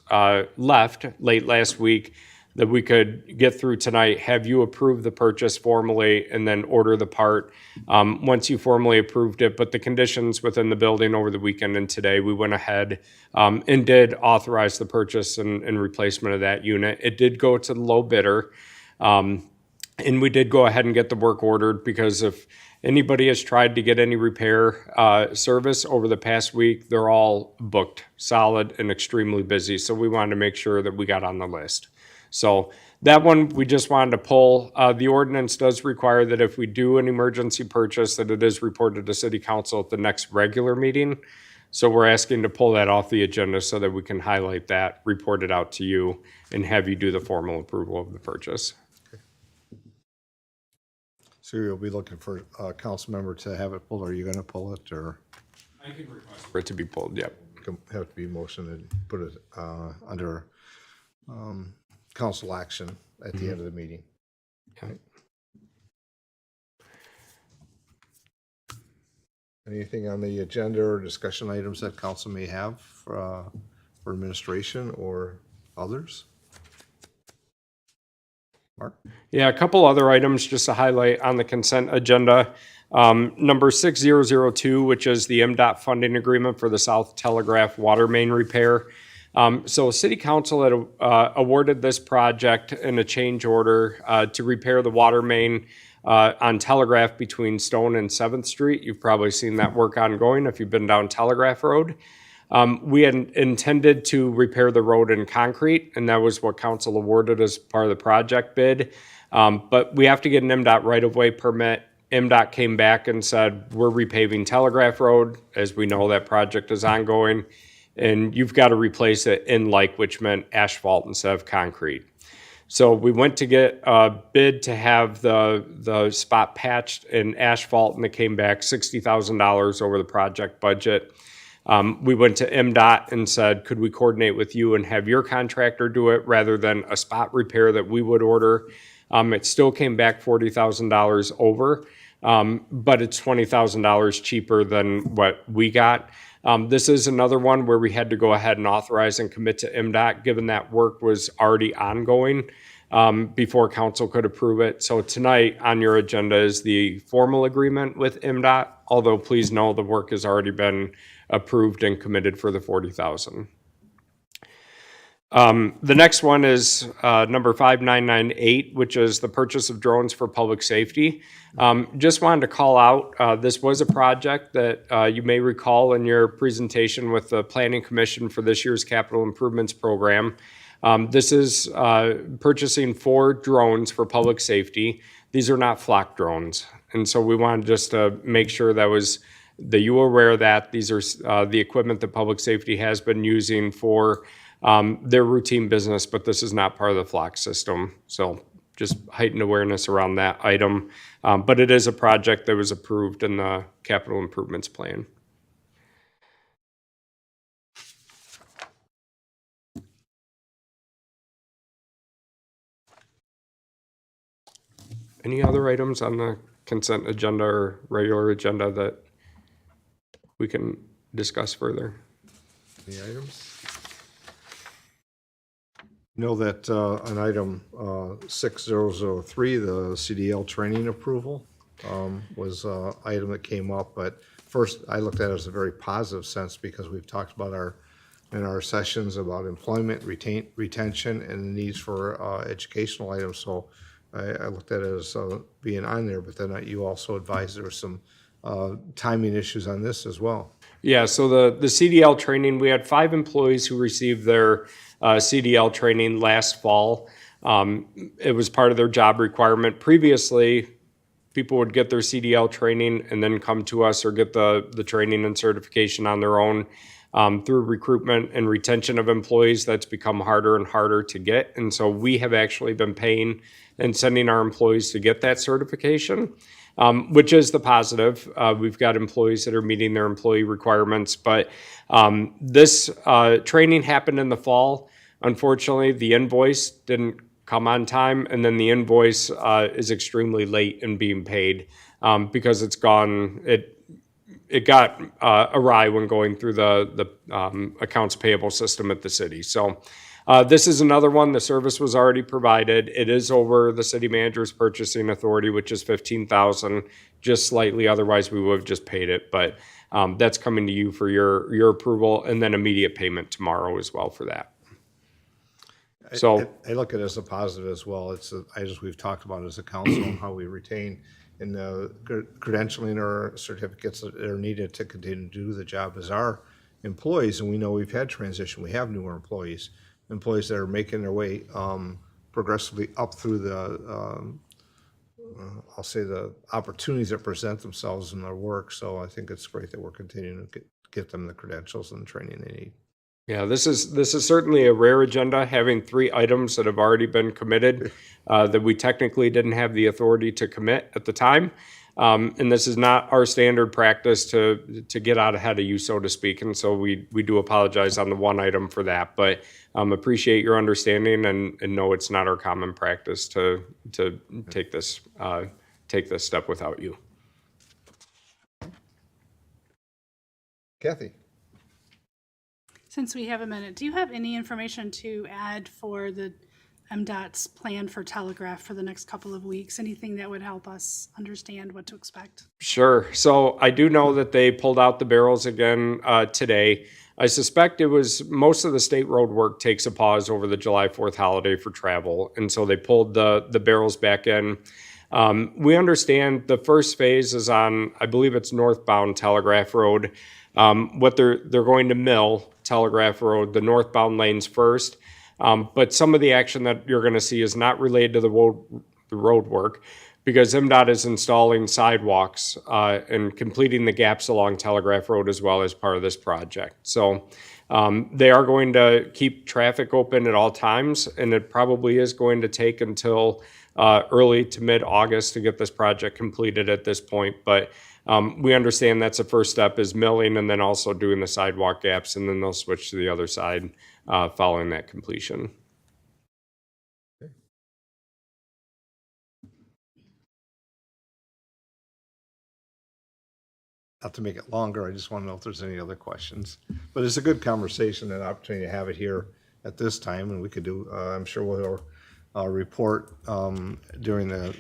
left late last week, that we could get through tonight, have you approve the purchase formally, and then order the part once you formally approved it. But the conditions within the building over the weekend and today, we went ahead and did authorize the purchase and replacement of that unit. It did go to the low bidder, and we did go ahead and get the work ordered, because if anybody has tried to get any repair service over the past week, they're all booked solid and extremely busy. So we wanted to make sure that we got on the list. So that one, we just wanted to pull. The ordinance does require that if we do an emergency purchase, that it is reported to city council at the next regular meeting. So we're asking to pull that off the agenda so that we can highlight that, report it out to you, and have you do the formal approval of the purchase. So you'll be looking for a council member to have it pulled. Are you going to pull it, or I can request for it to be pulled, yep. have to be motion and put it under council action at the end of the meeting? Okay. Anything on the agenda or discussion items that council may have for administration or others? Mark? Yeah, a couple other items just to highlight on the consent agenda. Number 6002, which is the MDOT funding agreement for the South Telegraph water main repair. So City Council had awarded this project in a change order to repair the water main on Telegraph between Stone and 7th Street. You've probably seen that work ongoing if you've been down Telegraph Road. We had intended to repair the road in concrete, and that was what council awarded as part of the project bid. But we have to get an MDOT right-of-way permit. MDOT came back and said, we're repaving Telegraph Road. As we know, that project is ongoing, and you've got to replace it in like, which meant asphalt instead of concrete. So we went to get a bid to have the spot patched in asphalt, and it came back $60,000 over the project budget. We went to MDOT and said, could we coordinate with you and have your contractor do it rather than a spot repair that we would order? It still came back $40,000 over, but it's $20,000 cheaper than what we got. This is another one where we had to go ahead and authorize and commit to MDOT, given that work was already ongoing before council could approve it. So tonight on your agenda is the formal agreement with MDOT, although please know the work has already been approved and committed for the 40,000. The next one is number 5998, which is the purchase of drones for public safety. Just wanted to call out, this was a project that you may recall in your presentation with the Planning Commission for this year's Capital Improvements Program. This is purchasing 4 drones for public safety. These are not flock drones. And so we wanted just to make sure that you were aware of that. These are the equipment that public safety has been using for their routine business, but this is not part of the flock system. So just heightened awareness around that item. But it is a project that was approved in the capital improvements plan. Any other items on the consent agenda or regular agenda that we can discuss further? Any items? Know that on item 6003, the CDL training approval was an item that came up, but first I looked at it as a very positive sense because we've talked about in our sessions about employment, retention, and the needs for educational items. So I looked at it as being on there, but then you also advised there were some timing issues on this as well. Yeah, so the CDL training, we had 5 employees who received their CDL training last fall. It was part of their job requirement. Previously, people would get their CDL training and then come to us or get the training and certification on their own. Through recruitment and retention of employees, that's become harder and harder to get. And so we have actually been paying and sending our employees to get that certification, which is the positive. We've got employees that are meeting their employee requirements, but this training happened in the fall. Unfortunately, the invoice didn't come on time, and then the invoice is extremely late in being paid because it got awry when going through the accounts payable system at the city. So this is another one. The service was already provided. It is over the city manager's purchasing authority, which is $15,000, just slightly. Otherwise, we would have just paid it. But that's coming to you for your approval, and then immediate payment tomorrow as well for that. So I look at it as a positive as well. It's as we've talked about as a council and how we retain and credentialing our certificates that are needed to continue to do the job as our employees. And we know we've had transition. We have newer employees that are making their way progressively up through I'll say the opportunities that present themselves in their work. So I think it's great that we're continuing to get them the credentials and the training they need. yeah, this is certainly a rare agenda, having 3 items that have already been committed that we technically didn't have the authority to commit at the time. And this is not our standard practice to get out ahead of you, so to speak. And so we do apologize on the one item for that, but appreciate your understanding and know it's not our common practice to take this step without you. Kathy? Since we have a minute, do you have any information to add for the MDOT's plan for telegraph for the next couple of weeks? Anything that would help us understand what to expect? Sure. So I do know that they pulled out the barrels again today. I suspect it was most of the state road work takes a pause over the July 4th holiday for travel. And so they pulled the barrels back in. We understand the first phase is on, I believe it's northbound Telegraph Road. What they're going to mill Telegraph Road, the northbound lanes first. But some of the action that you're going to see is not related to the road work because MDOT is installing sidewalks and completing the gaps along Telegraph Road as well as part of this project. So they are going to keep traffic open at all times, and it probably is going to take until early to mid-August to get this project completed at this point. But we understand that's the first step is milling and then also doing the sidewalk gaps, and then they'll switch to the other side following that completion. not to make it longer, I just want to know if there's any other questions. But it's a good conversation and opportunity to have it here at this time, and we could do, I'm sure we'll report during the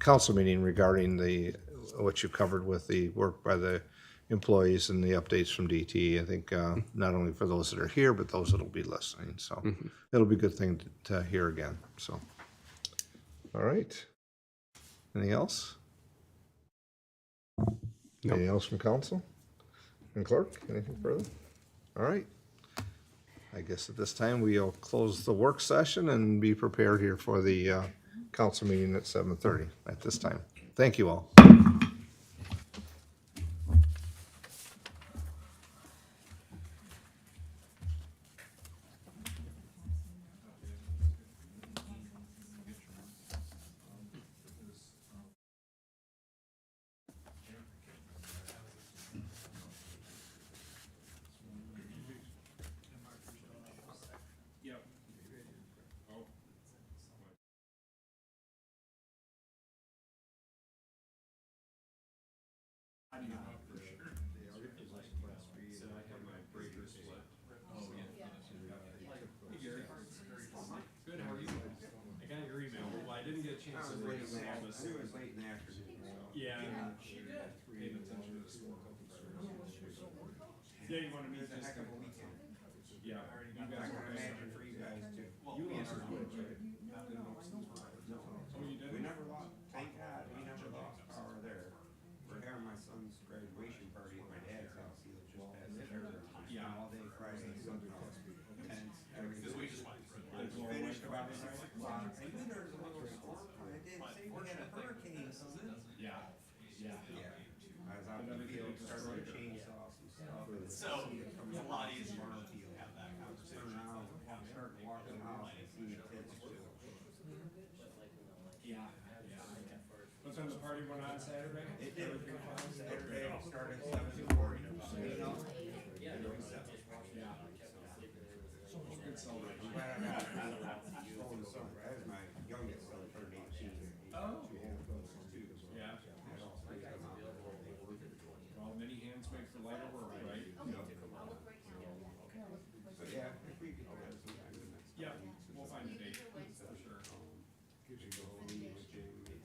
council meeting regarding what you covered with the work by the employees and the updates from DT. I think not only for those that are here, but those that will be listening. So it'll be a good thing to hear again. So, all right. Anything else? Anything else from council and clerk? Anything further? All right. I guess at this time we'll close the work session and be prepared here for the council meeting at 7:30 at this time. Thank you all. Good, how are you? I got your email. Well, I didn't get a chance to read all this. It was late in the afternoon. Yeah. She did. Paying attention to the school. Yeah, you wanna meet It was a this? heck of a weekend. Yeah. You I guys can are imagine for you guys too. You answered good, right? Oh, you did? We never lost, thank God, we never lost power there. We're having my son's graduation party at my dad's house, he lives just past the fair. Yeah. All day Friday, Sunday, tents, everything. Finished about 6 o'clock. I knew there was a little storm, I didn't say we had a hurricane coming. Yeah. Yeah. Yeah. I was out in the field, started to chainsaw some stuff. So, it's a lot easier to have that conversation. Turn around, start walking out, and see the kids too. Yeah. What time the party went on Saturday? It did. Saturday, it started at 7:40. You know? Yeah. Good celebration. Glad I got it. That was my youngest son turned 18. Oh. Two. Yeah. Had all three of them out there. Well, many hands make for lighter work, right? So yeah, if we could get sometime in the next Yeah, couple weeks. we'll find a date, for sure. Maybe go meet with Jim,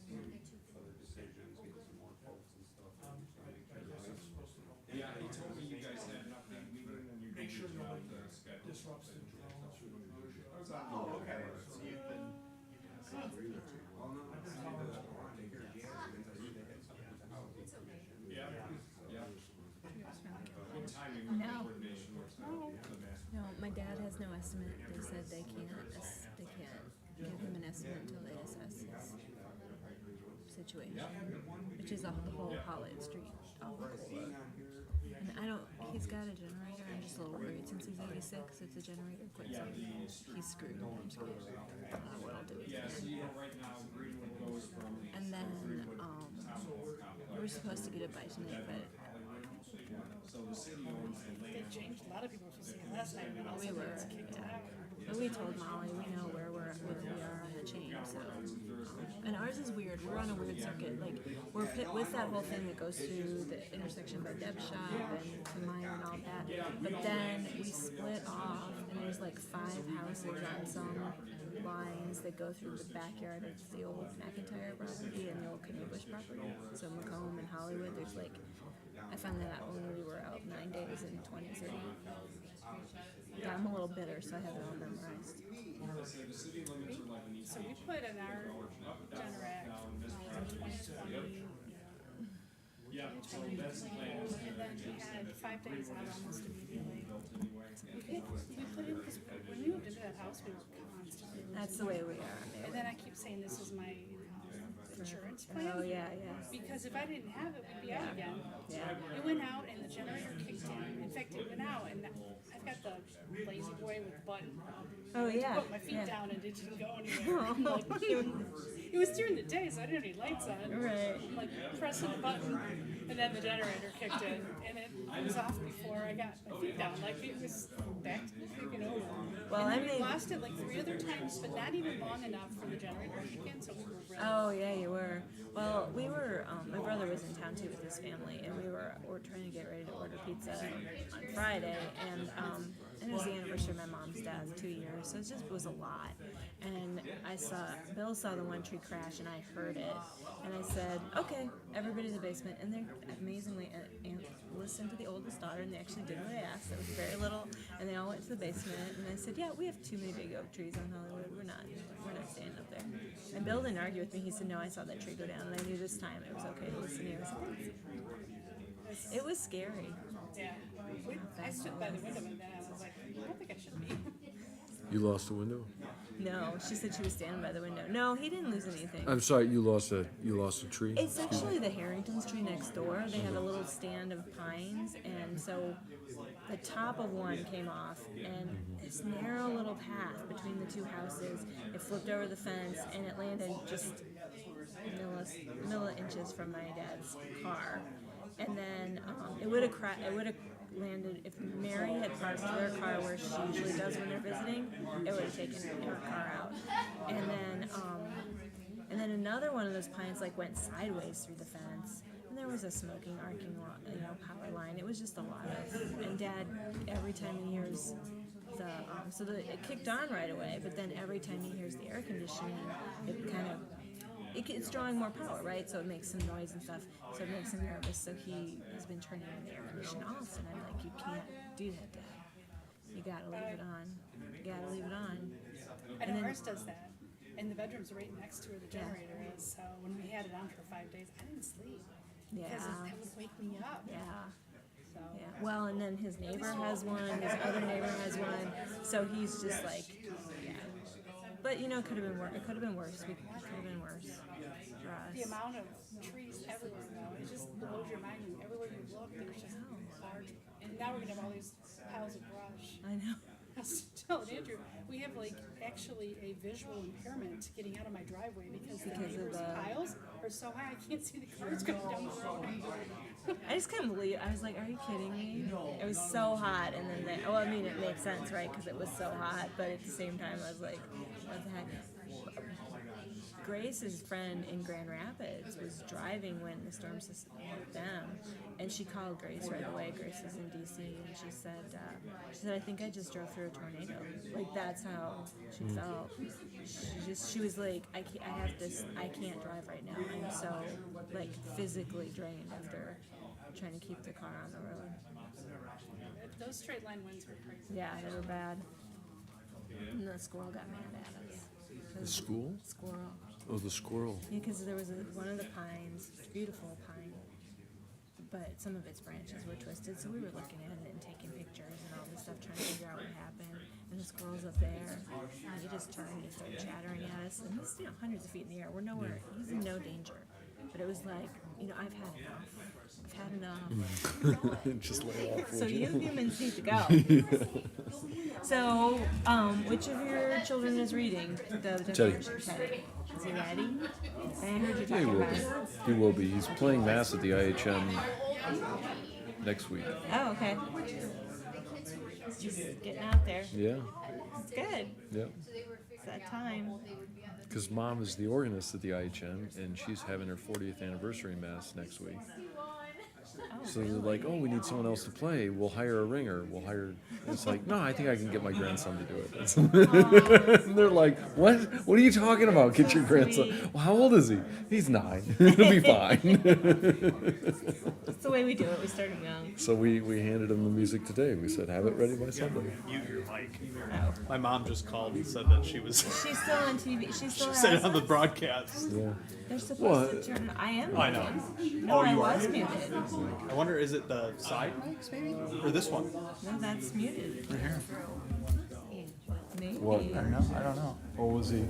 make some other decisions, get some more quotes and stuff. Yeah, he told me you guys had an update meeting and you're going to reach out to schedule. Oh, okay. So you've been. Well, no, I wanted to hear Jasmine, I knew they had something with the housing commission. Yeah, yeah. Good timing with the coordination with the master. No, my dad has no estimate. They said they can't give him an estimate until they assess his situation, which is off the whole Holland Street. Seeing on here, And he's got a generator. I'm just a little worried since he's 86. If the generator quits, he's screwed. I'm scared. I don't know what I'll do. Yeah, so you know, right now Greenwood goes from. And then, we were supposed to get a bite tonight, but So the city owns the They land. changed, a lot of people were seeing it last night, and then all of a we sudden were, it's kicked yeah. out. But we told Molly, we know where we are on the chain, so. And ours is weird, we're on a weird circuit, like, we're with that whole thing that goes through the intersection by Deb Shop and Kamaya and all that. But then we split off, and there's like 5 houses on some lines that go through the backyard of the old McIntyre property and the old Canoe property. So Macomb and Hollywood, there's like, I found that out when we were out 9 days in 2030. Yeah, I'm a little bitter, so I have it all memorized. The city limits are like an east. So we put in our Generac, 2020, Yeah, so that's the plan is and then we had 5 days out almost immediately. We put in, because when we moved into that house, we were constantly losing. That's the way we are. And then I keep saying this is my insurance plan. Oh, yeah, yeah. Because if I didn't have it, we'd be out again. Yeah. It went out and the generator kicked in. In fact, it went out and I've got the lazy boy with the button. Oh, yeah. Put my feet Yeah. down and it didn't go anywhere. Like, it was during the day, so I didn't have any lights on. Right. I'm like pressing the button, and then the generator kicked in, and it was off before I got my feet down. Like it was back to taking over. Well, And I then we made. lost it like 3 other times, but not even long enough for the generator to kick in, so we were really. Oh yeah, you were. Well, we were. My brother was in town too with his family, and we were trying to get ready to order pizza on Friday, and it was the anniversary of my mom's death, 2 years, so it just was a lot. And Bill saw the one tree crash, and I heard it, and I said, okay, everybody in the basement, and they amazingly listened to the oldest daughter, and they actually did what I asked. There was very little, and they all went to the basement, and I said, yeah, we have too many big oak trees on Hollywood. We're not staying up there. And Bill didn't argue with me. He said, no, I saw that tree go down, and I knew this time it was okay to listen to yours. It was scary. Yeah. I stood by the window and then I was like, I don't think I should be. You lost a window? No, she said she was standing by the window. No, he didn't lose anything. I'm sorry, you lost a tree? It's actually the Harrington's tree next door. They have a little stand of pines, and so the top of one came off, and this narrow little path between the two houses, it flipped over the fence, and it landed just milli-inches from my dad's car. And then it would have landed if Mary had parked their car where she usually does when they're visiting. It would have taken her car out. And then another one of those pines like went sideways through the fence, and there was a smoking, arcing, power line. It was just a lot of. And Dad, every time he hears it kicked on right away, but then every time he hears the air conditioning, it kind of. It's drawing more power, right? So it makes some noise and stuff. So it makes him nervous. So he has been turning the air conditioner off. And I'm like, you can't do that, Dad. You gotta leave it on. You gotta leave it on. I know ours does that. And the bedroom's right next to where the generator is. So when we had it on for 5 days, I didn't sleep. Yeah. Because it would wake me up. Yeah. So. Yeah. Well, and then his neighbor has one. His other neighbor has one. So he's just like, yeah. But it could have been worse. It could have been worse. It could have been worse for us. The amount of trees everywhere, though, it just blows your mind. And everywhere you look, there's just large. And now we're gonna have all these piles of brush. I know. I was telling Andrew, we have actually a visual impairment getting out of my driveway because the neighbors' piles are so high I can't see the cars going down the road. I just couldn't believe. I was like, "Are you kidding me?" It was so hot, and then it made sense, right? Because it was so hot. But at the same time, I was like, "What the heck?" Grace's friend in Grand Rapids was driving when the storm system hit them, and she called Grace right away. Grace is in DC, and she said, "I think I just drove through a tornado." Like that's how she felt. She was like, I can't drive right now. I'm so physically drained after trying to keep the car on the road. Those straight line winds were crazy. Yeah, they were bad. And the squirrel got mad at us. The school? Squirrel. Oh, the squirrel. Yeah, because there was one of the pines, beautiful pine, but some of its branches were twisted, so we were looking at it and taking pictures and all this stuff, trying to figure out what happened. And the squirrel's up there, and he just turned and started chattering at us, and he's hundreds of feet in the air. We're nowhere. He's in no danger. But it was like, I've had enough. I've had enough. Just lay off. So you humans need to go. So, which of your children is reading the Teddy. Teddy. Is he ready? I heard you He talking will about be. it. He will be. He's playing mass at the IHM next week. Oh, okay. Just getting out there. Yeah. It's good. Yeah. It's that time. Because Mom is the organist at the IHM, and she's having her 40th anniversary mass next week. So they're like, oh, we need someone else to play. We'll hire a ringer. It's like, no, I think I can get my grandson to do it. And they're like, what? What are you talking about? Get your grandson. Well, how old is he? He's 9. He'll be fine. That's the way we do it. We start him young. So we handed him the music today. We said, have it ready by Sunday. Mute your mic. Oh. My mom just called and said that she was. She's still on TV. She still Said has it on the us? broadcast. Yeah. They're supposed What? to turn. I am. I know. muted. No, Oh, I you are was muted? muted. I wonder, is it the side mics maybe, or this one? No, that's muted. Right here. Maybe. What? I don't know. What was he?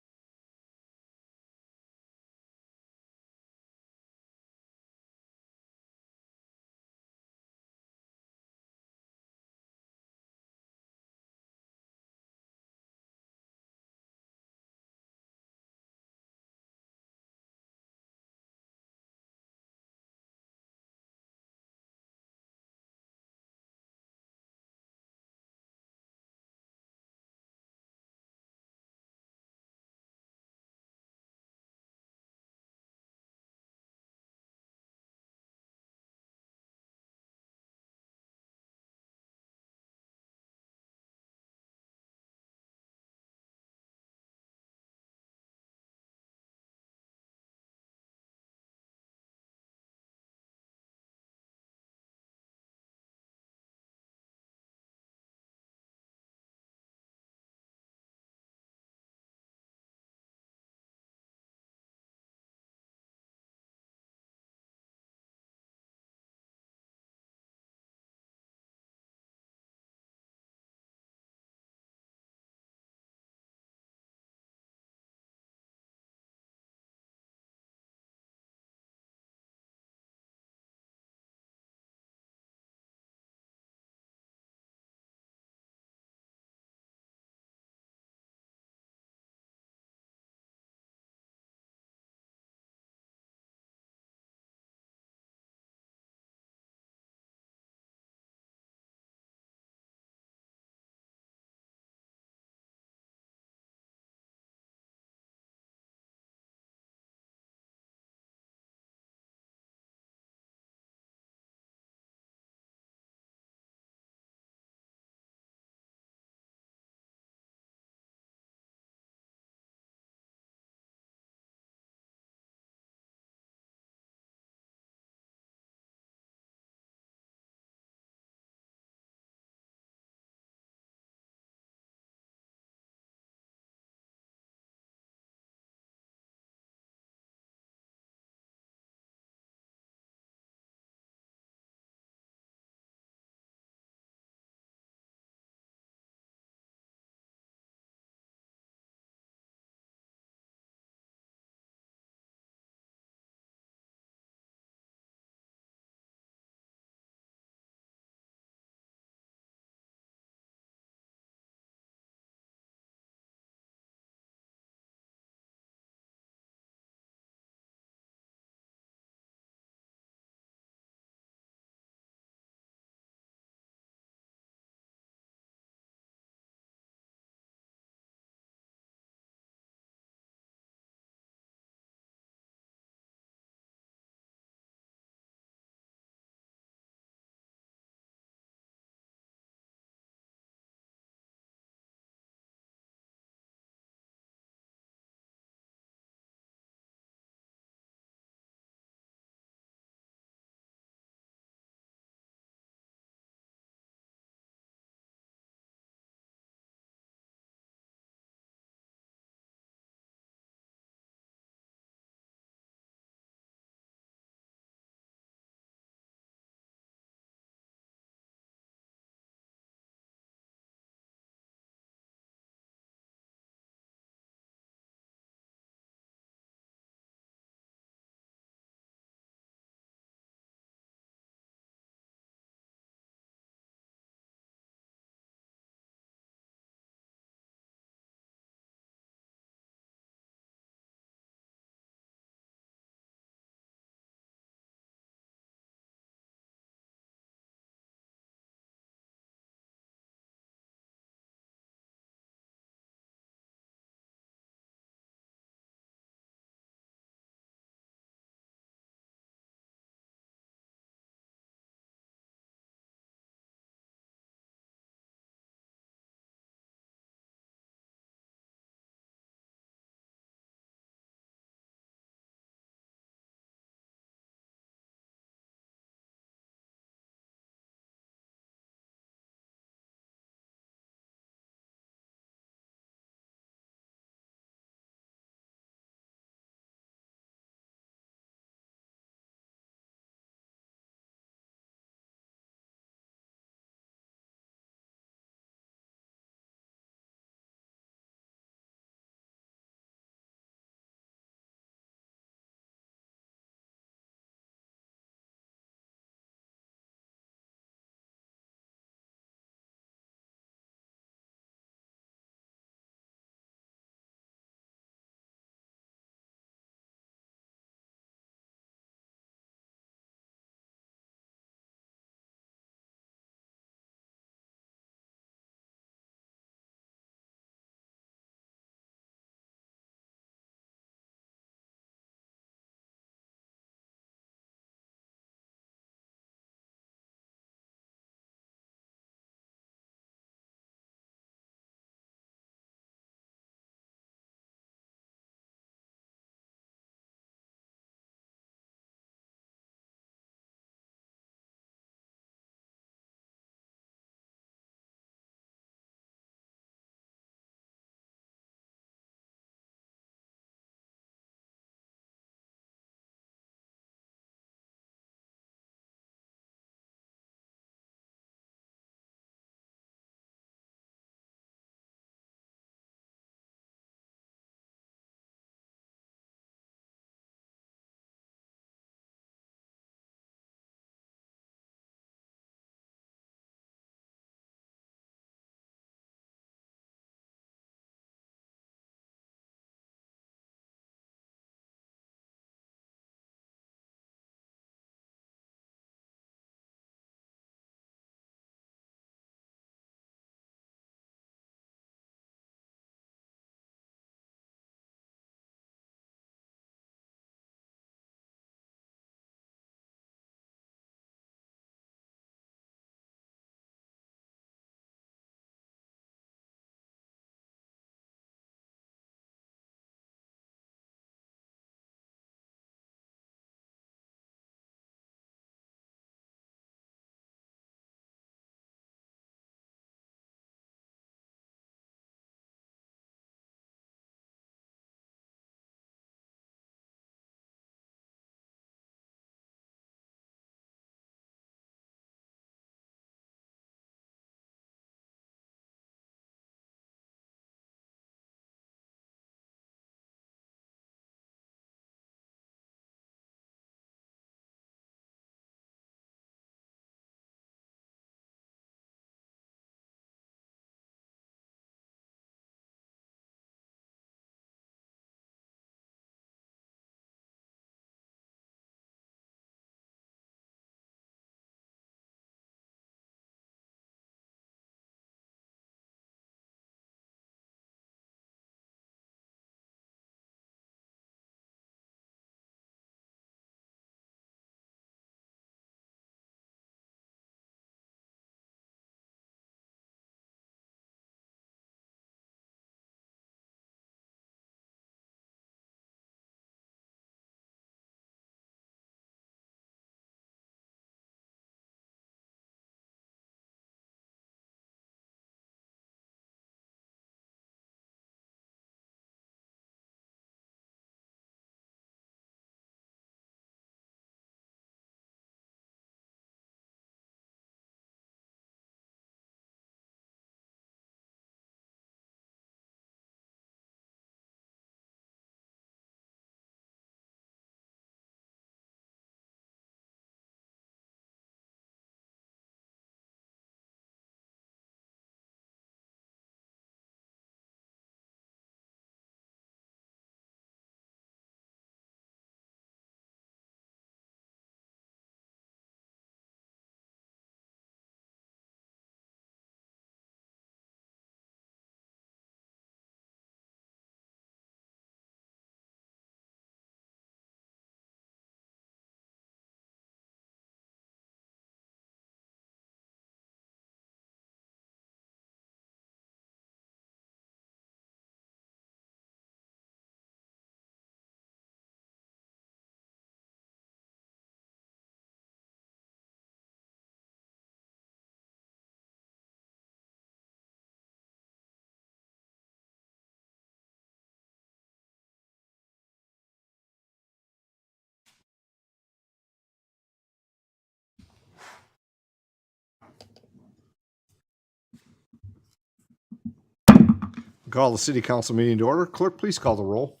Call the city council meeting to order. Clerk, please call the roll.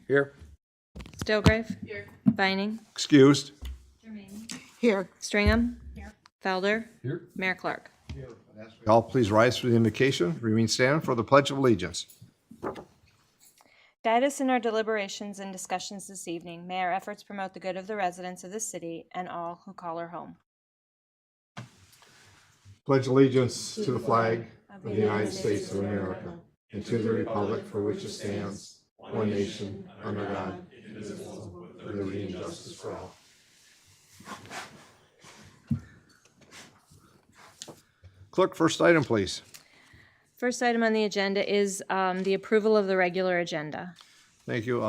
Here. Stillgrave. Here. Vining. Excused. Here. Stringham. Here. Felder. Here. Mayor Clark. All please rise for the invocation. Remain standing for the Pledge of Allegiance. Guide us in our deliberations and discussions this evening. May our efforts promote the good of the residents of this city and all who call her home. Pledge allegiance to the flag of the United States of America and to the republic for which it stands, one nation, under God, indivisible, with liberty and justice for all. Clerk, first item, please. First item on the agenda is the approval of the regular agenda. Thank you.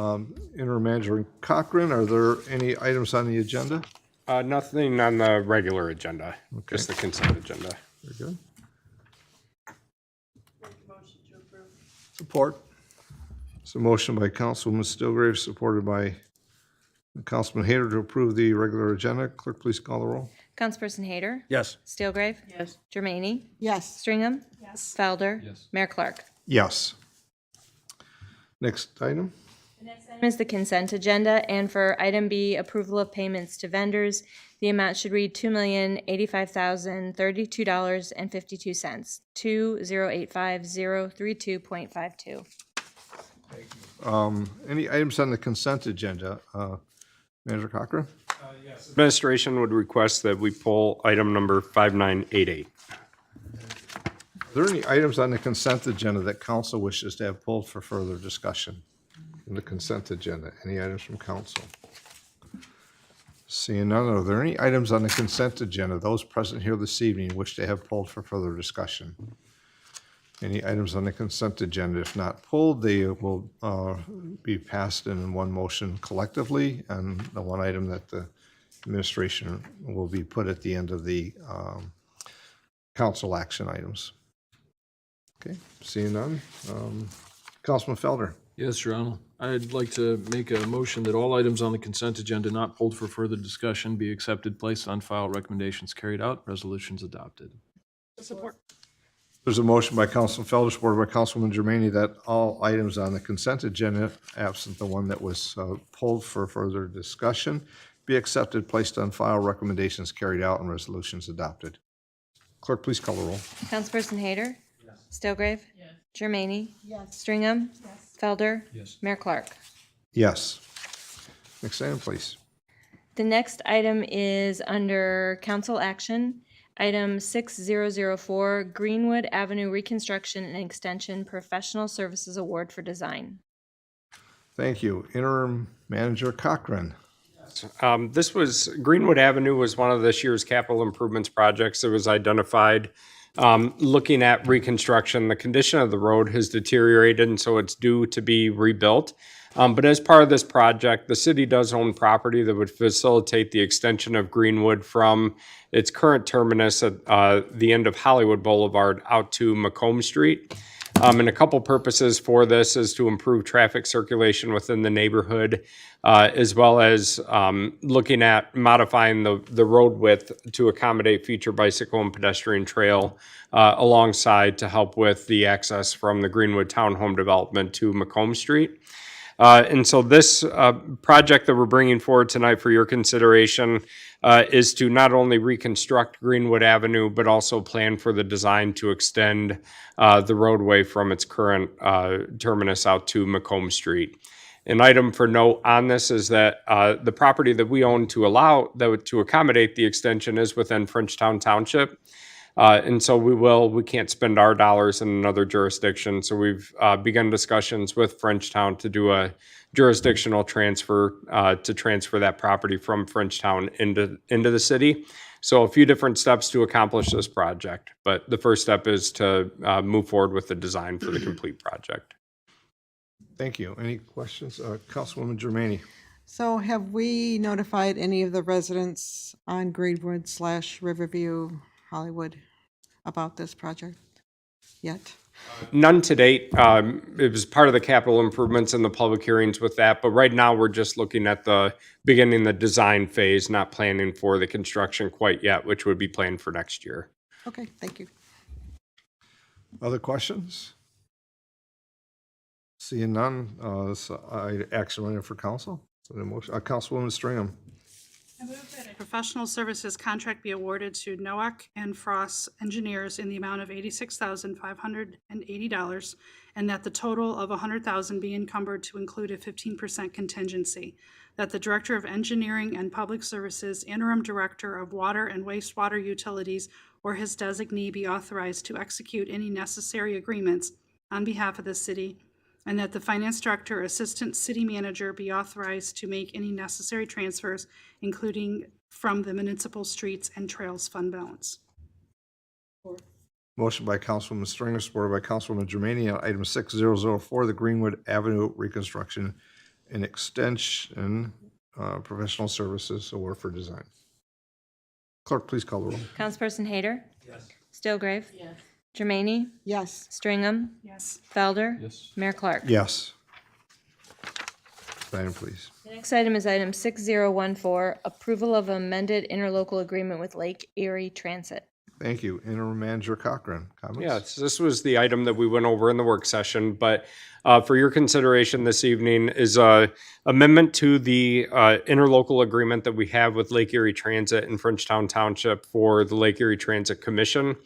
Interim Manager Cochran, are there any items on the agenda? Nothing on the regular agenda, just the consent agenda. Very good. Support. It's a motion by Councilwoman Stillgrave, supported by Councilman Hayter to approve the regular agenda. Clerk, please call the roll. Councilperson Hayter. Yes. Stillgrave. Yes. Germaini. Yes. Stringham. Yes. Felder. Yes. Mayor Clark. Yes. Next item. Item is the consent agenda, and for item B, approval of payments to vendors, the amount should read $2,085,032.52, 2085032.52. Any items on the consent agenda? Manager Cochran? Administration would request that we pull item number 5988. Are there any items on the consent agenda that council wishes to have pulled for further discussion? In the consent agenda, any items from council? Seeing none, are there any items on the consent agenda those present here this evening wish to have pulled for further discussion? Any items on the consent agenda, if not pulled, they will be passed in one motion collectively, and the one item that the administration will be put at the end of the council action items. Okay, seeing none. Councilman Felder. Yes, Your Honor. I'd like to make a motion that all items on the consent agenda not pulled for further discussion be accepted, placed on file, recommendations carried out, resolutions adopted. Support. There's a motion by Councilman Felder, supported by Councilwoman Germaini, that all items on the consent agenda, absent the one that was pulled for further discussion, be accepted, placed on file, recommendations carried out, and resolutions adopted. Clerk, please call the roll. Councilperson Hayter. Yes. Stillgrave. Yes. Germaini. Yes. Stringham. Yes. Felder. Yes. Mayor Clark. Yes. Next item, please. The next item is under council action. Item 6004, Greenwood Avenue Reconstruction and Extension Professional Services Award for Design. Thank you. Interim Manager Cochran. This was, Greenwood Avenue was one of this year's capital improvements projects that was identified. Looking at reconstruction, the condition of the road has deteriorated, and so it's due to be rebuilt. But as part of this project, the city does own property that would facilitate the extension of Greenwood from its current terminus at the end of Hollywood Boulevard out to Macomb Street. And a couple purposes for this is to improve traffic circulation within the neighborhood, as well as looking at modifying the road width to accommodate future bicycle and pedestrian trail alongside to help with the access from the Greenwood Townhome development to Macomb Street. And so this project that we're bringing forward tonight for your consideration is to not only reconstruct Greenwood Avenue, but also plan for the design to extend the roadway from its current terminus out to Macomb Street. An item for note on this is that the property that we own to accommodate the extension is within Frenchtown Township. And so we can't spend our dollars in another jurisdiction. So we've begun discussions with Frenchtown to do a jurisdictional transfer to transfer that property from Frenchtown into the city. So a few different steps to accomplish this project. But the first step is to move forward with the design for the complete project. Thank you. Any questions? Councilwoman Germaini. So have we notified any of the residents on Greenwood/Riverview, Hollywood about this project yet? None to date. It was part of the capital improvements and the public hearings with that, but right now we're just looking at the beginning the design phase, not planning for the construction quite yet, which would be planned for next year. Okay, thank you. Other questions? Seeing none, action item for council. So the motion, Councilwoman Stringham. I move that a professional services contract be awarded to Noack and Frost Engineers in the amount of $86,580, and that the total of $100,000 be encumbered to include a 15% contingency. That the Director of Engineering and Public Services, Interim Director of Water and Wastewater Utilities, or his designee be authorized to execute any necessary agreements on behalf of the city, and that the Finance Director, Assistant City Manager be authorized to make any necessary transfers, including from the Municipal Streets and Trails Fund balance. Motion by Councilwoman Stringer, supported by Councilwoman Germaini on item 6004, the Greenwood Avenue reconstruction and extension, professional services award for design. Clerk, please call the roll. Councilperson Hayter? Yes. Stillgrave? Yes. Germaini? Yes. Stringham? Yes. Felder? Yes. Mayor Clark? Yes. Item, please. The next item is item 6014, approval of amended interlocal agreement with Lake Erie Transit. Thank you. Interim Manager Cochran, comments? Yes, this was the item that we went over in the work session, but for your consideration this evening is a amendment to the interlocal agreement that we have with Lake Erie Transit in Frenchtown Township for the Lake Erie Transit Commission.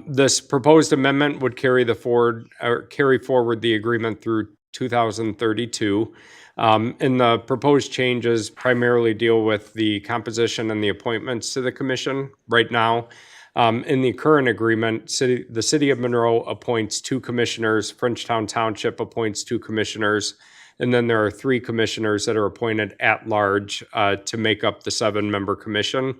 This proposed amendment would carry forward the agreement through 2032. And the proposed changes primarily deal with the composition and the appointments to the commission. Right now, in the current agreement, the city of Monroe appoints 2 commissioners, Frenchtown Township appoints 2 commissioners, and then there are 3 commissioners that are appointed at large to make up the 7-member commission.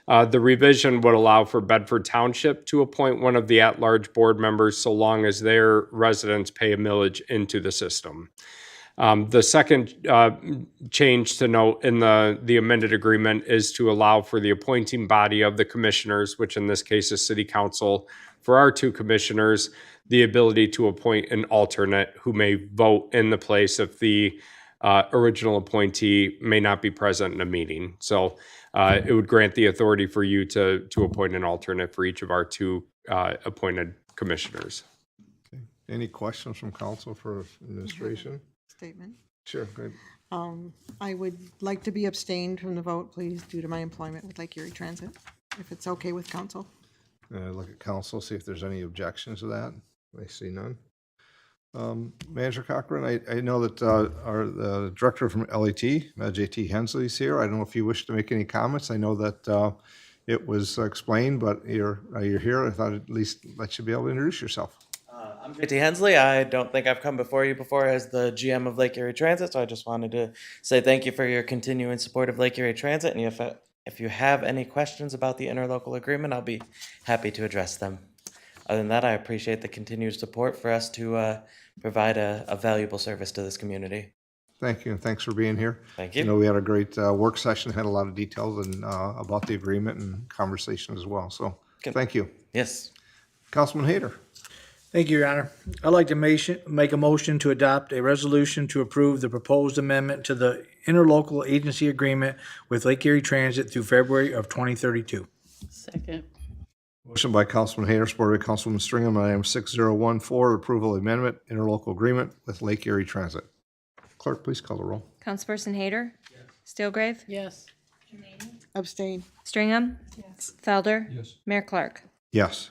The revision would allow for Bedford Township to appoint one of the at-large board members so long as their residents pay a millage into the system. The second change to note in the amended agreement is to allow for the appointing body of the commissioners, which in this case is City Council, for our 2 commissioners, the ability to appoint an alternate who may vote in the place if the original appointee may not be present in a meeting. So it would grant the authority for you to appoint an alternate for each of our 2 appointed commissioners. Any questions from council for administration? Statement. Sure, go ahead. I would like to be abstained from the vote, please, due to my employment with Lake Erie Transit, if it's okay with council. Look at council, see if there's any objections to that. I see none. Manager Cochran, I know that the director from LAT, JT Hensley, is here. I don't know if you wish to make any comments. I know that it was explained, but you're here. I thought at least let you be able to introduce yourself. I'm JT Hensley. I don't think I've come before you before as the GM of Lake Erie Transit, so I just wanted to say thank you for your continuing support of Lake Erie Transit. And if you have any questions about the interlocal agreement, I'll be happy to address them. Other than that, I appreciate the continued support for us to provide a valuable service to this community. Thank you, and thanks for being here. Thank you. I know we had a great work session, had a lot of details and about the agreement and conversation as well. So thank you. Yes. Councilman Hayter. Thank you, Your Honor. I'd like to make a motion to adopt a resolution to approve the proposed amendment to the interlocal agency agreement with Lake Erie Transit through February of 2032. Second. Motion by Councilman Hayter, supported by Councilwoman Stringham on item 6014, approval amendment, interlocal agreement with Lake Erie Transit. Clerk, please call the roll. Councilperson Hayter? Yes. Stillgrave? Yes. Abstain. Stringham? Yes. Felder? Yes. Mayor Clark? Yes.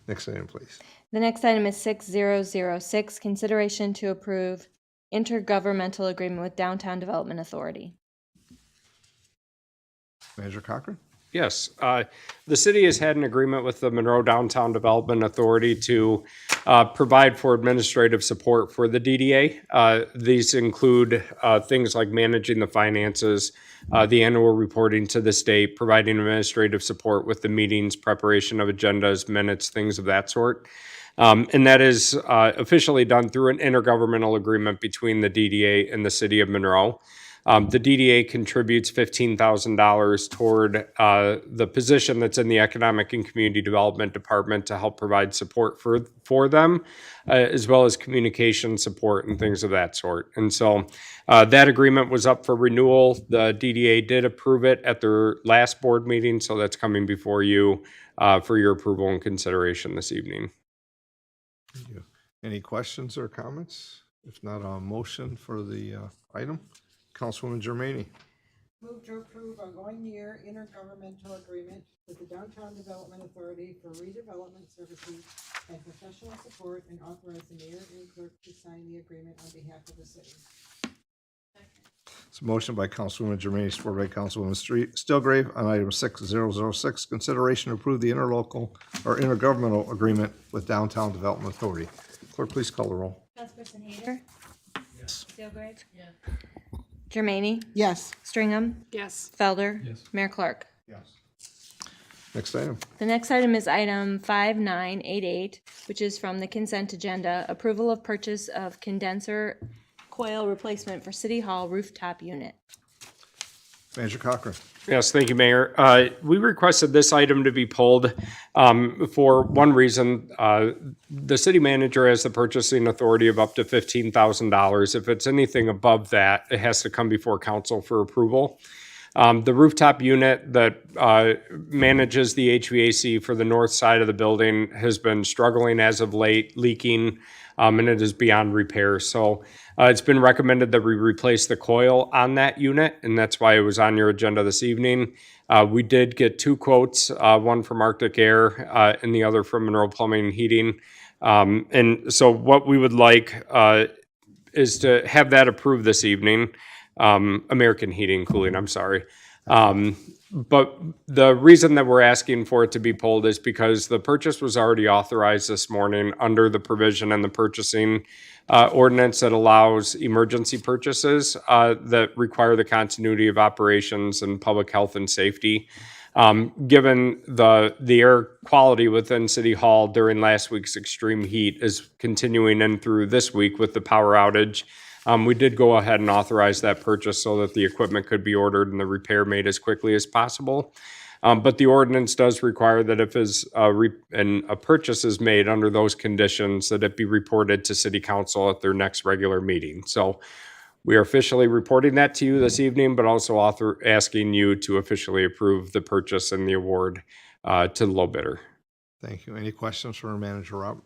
Next item, please. The next item is 6006, consideration to approve intergovernmental agreement with Downtown Development Authority. Manager Cochran. Yes, the city has had an agreement with the Monroe Downtown Development Authority to provide for administrative support for the DDA. These include things like managing the finances, the annual reporting to the state, providing administrative support with the meetings, preparation of agendas, minutes, things of that sort. And that is officially done through an intergovernmental agreement between the DDA and the city of Monroe. The DDA contributes $15,000 toward the position that's in the Economic and Community Development Department to help provide support for them, as well as communication support and things of that sort. And so that agreement was up for renewal. The DDA did approve it at their last board meeting, so that's coming before you for your approval and consideration this evening. Thank you. Any questions or comments? If not, a motion for the item. Councilwoman Germaini. Move to approve a one-year intergovernmental agreement with the Downtown Development Authority for redevelopment services and professional support, and authorize the mayor and clerk to sign the agreement on behalf of the city. It's a motion by Councilwoman Germaini, supported by Councilwoman Stillgrave on item 6006, consideration to approve the interlocal or intergovernmental agreement with Downtown Development Authority. Clerk, please call the roll. Councilperson Hader? Yes. Steelgrave? Germaini? Yes. Stringham? Yes. Felder? Mayor Clark? Next item. The next item is item 5988, which is from the consent agenda, approval of purchase of condenser coil replacement for City Hall rooftop unit. Manager Cochran. Yes, thank you, Mayor. We requested this item to be pulled for one reason. The city manager has the purchasing authority of up to $15,000. If it's anything above that, it has to come before council for approval. The rooftop unit that manages the HVAC for the north side of the building has been struggling as of late, leaking, and it is beyond repair. So it's been recommended that we replace the coil on that unit, and that's why it was on your agenda this evening. We did get two quotes, one from Arctic Air and the other from Monroe Plumbing and Heating. And so what we would like is to have that approved this evening. American Heating and Cooling, I'm sorry. But the reason that we're asking for it to be pulled is because the purchase was already authorized this morning under the provision in the purchasing ordinance that allows emergency purchases that require the continuity of operations and public health and safety. Given the air quality within City Hall during last week's extreme heat is continuing in through this week with the power outage, we did go ahead and authorize that purchase so that the equipment could be ordered and the repair made as quickly as possible. But the ordinance does require that if a purchase is made under those conditions, that it be reported to City Council at their next regular meeting. So we are officially reporting that to you this evening, but also asking you to officially approve the purchase and the award to the low bidder. Thank you. Any questions for Manager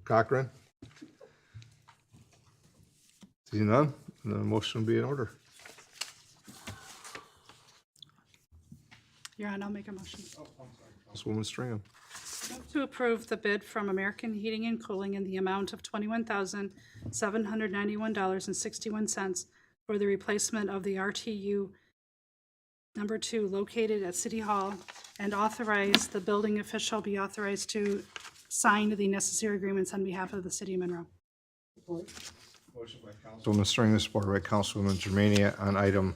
Cochran? See none, the motion will be in order. Your Honor, I'll make a motion. Councilwoman Stringham. Move to approve the bid from American Heating and Cooling in the amount of $21,791.61 for the replacement of the RTU number 2 located at City Hall, and authorize the building official be authorized to sign the necessary agreements on behalf of the City of Monroe. Motion by Councilwoman Stringham, supported by Councilwoman Germaini on item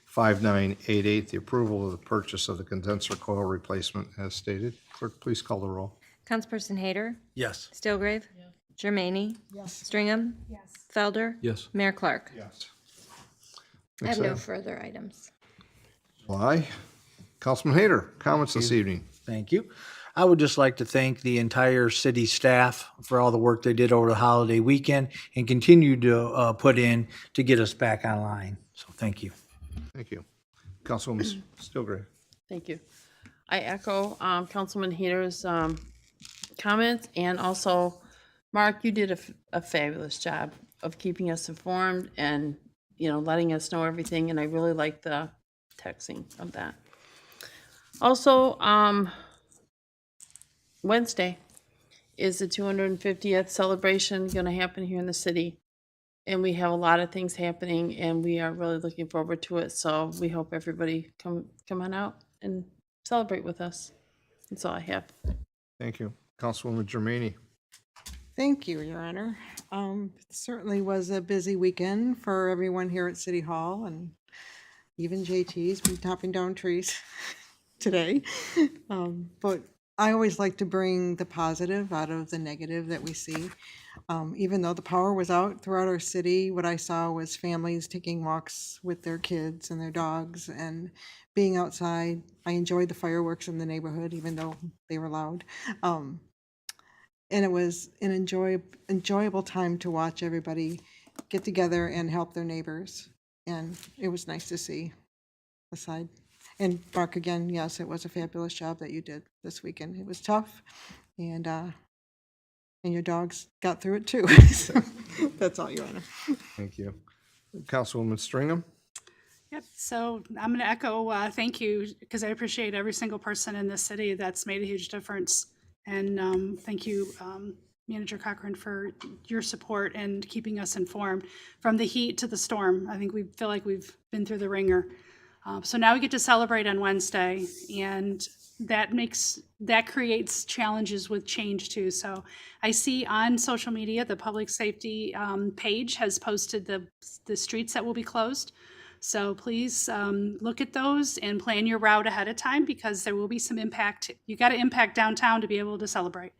5988, the approval of the purchase of the condenser coil replacement as stated. Clerk, please call the roll. Councilperson Hader? Yes. Steelgrave? Germaini? Yes. Stringham? Yes. Felder? Yes. Mayor Clark? Yes. I have no further items. Why? Councilman Hader, comments this evening. Thank you. I would just like to thank the entire city staff for all the work they did over the holiday weekend and continue to put in to get us back online. So thank you. Thank you. Councilwoman Stillgrave. Thank you. I echo Councilman Hader's comments, and also, Mark, you did a fabulous job of keeping us informed and, letting us know everything, and I really like the texting of that. Also, Wednesday is the 250th celebration going to happen here in the city. And we have a lot of things happening, and we are really looking forward to it. So we hope everybody come on out and celebrate with us. That's all I have. Thank you. Councilwoman Germaini. Thank you, Your Honor. It certainly was a busy weekend for everyone here at City Hall, and even JT's been chopping down trees today. But I always like to bring the positive out of the negative that we see. Even though the power was out throughout our city, what I saw was families taking walks with their kids and their dogs and being outside. I enjoyed the fireworks in the neighborhood, even though they were loud. And it was an enjoyable time to watch everybody get together and help their neighbors. And it was nice to see aside. And Mark, again, yes, it was a fabulous job that you did this weekend. It was tough, and and your dogs got through it too. So, that's all, Your Honor. Thank you. Councilwoman Stringham? Yep, so I'm going to echo thank you, because I appreciate every single person in this city that's made a huge difference. And thank you, Manager Cochran, for your support and keeping us informed from the heat to the storm. I think we feel like we've been through the ringer. So now we get to celebrate on Wednesday, and that creates challenges with change too. So I see on social media, the public safety page has posted the streets that will be closed. So please look at those and plan your route ahead of time, because there will be some impact. You got to impact downtown to be able to celebrate.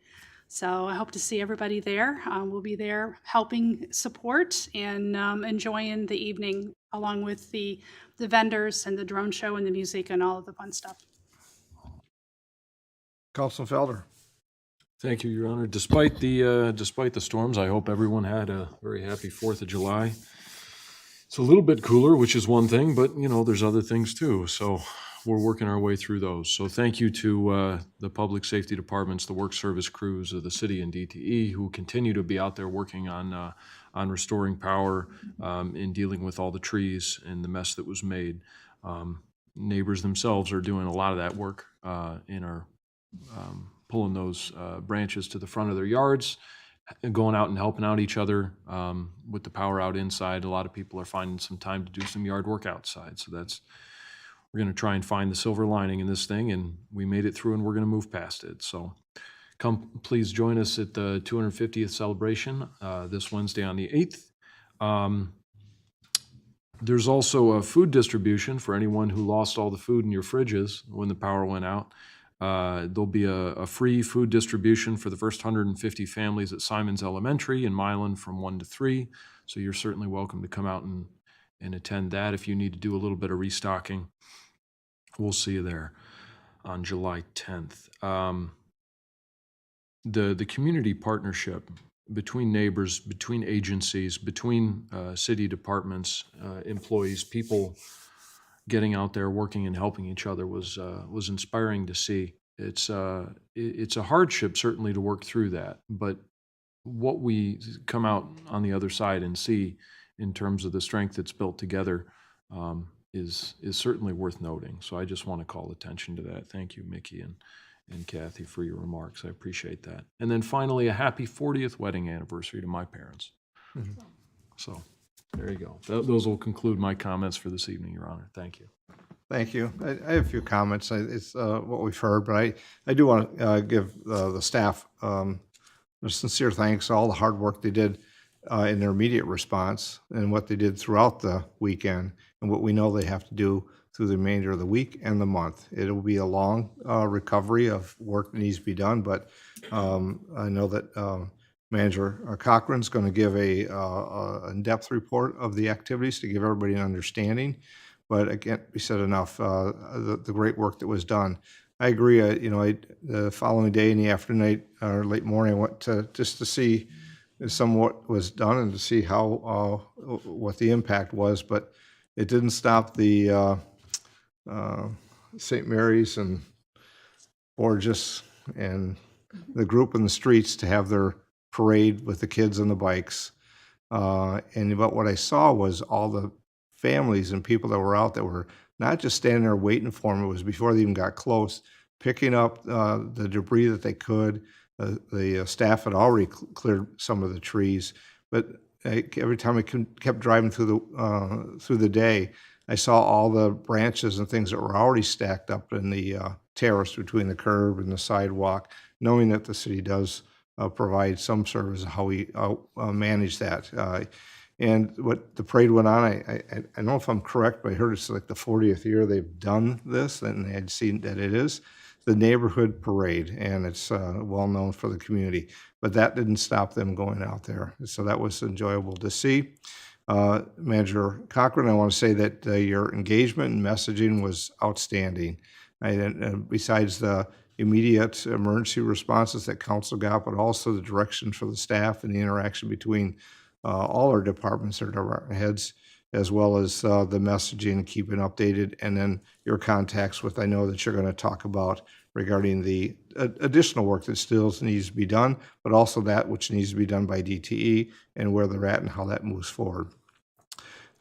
So I hope to see everybody there. We'll be there helping support and enjoying the evening, along with the vendors and the drone show and the music and all of the fun stuff. Councilman Felder? Thank you, Your Honor. Despite the storms, I hope everyone had a very happy 4th of July. It's a little bit cooler, which is one thing, but there's other things too. So we're working our way through those. So thank you to the public safety departments, the work service crews of the city and DTE, who continue to be out there working on restoring power, in dealing with all the trees and the mess that was made. Neighbors themselves are doing a lot of that work and are pulling those branches to the front of their yards, going out and helping out each other with the power out inside. A lot of people are finding some time to do some yard work outside. So we're going to try and find the silver lining in this thing, and we made it through, and we're going to move past it. So please join us at the 250th celebration this Wednesday on the 8th. There's also a food distribution for anyone who lost all the food in your fridges when the power went out. There'll be a free food distribution for the first 150 families at Simons Elementary in Milan from 1 to 3. So you're certainly welcome to come out and attend that if you need to do a little bit of restocking. We'll see you there on July 10th. The community partnership between neighbors, between agencies, between city departments, employees, people getting out there working and helping each other was inspiring to see. It's a hardship certainly to work through that, but what we come out on the other side and see in terms of the strength that's built together is certainly worth noting. So I just want to call attention to that. Thank you, Mickey and Kathy, for your remarks. I appreciate that. And then finally, a happy 40th wedding anniversary to my parents. Mm-hmm. So there you go. Those will conclude my comments for this evening, Your Honor. Thank you. Thank you. I have a few comments. It's what we've heard, but I do want to give the staff a sincere thanks for all the hard work they did in their immediate response and what they did throughout the weekend and what we know they have to do through the remainder of the week and the month. It will be a long recovery of work that needs to be done, but I know that Manager Cochran's going to give a in-depth report of the activities to give everybody an understanding. But again, we said enough, the great work that was done. I agree, the following day in the afternoon or late morning, I went just to see somewhat was done and to see how what the impact was, but it didn't stop the St. Mary's and Borges and the group in the streets to have their parade with the kids and the bikes. And about what I saw was all the families and people that were out that were not just standing there waiting for them. It was before they even got close, picking up the debris that they could. The staff had already cleared some of the trees, but every time I kept driving through the day, I saw all the branches and things that were already stacked up in the terrace between the curb and the sidewalk, knowing that the city does provide some service of how we manage that. And what the parade went on, I don't know if I'm correct, but I heard it's like the 40th year they've done this, and I'd seen that it is the neighborhood parade, and it's well known for the community. But that didn't stop them going out there, so that was enjoyable to see. Manager Cochran, I want to say that your engagement and messaging was outstanding. Besides the immediate emergency responses that council got, but also the direction for the staff and the interaction between all our departments or department heads, as well as the messaging, keeping updated, and then your contacts with, I know that you're going to talk about regarding the additional work that still needs to be done, but also that which needs to be done by DTE and where they're at and how that moves forward.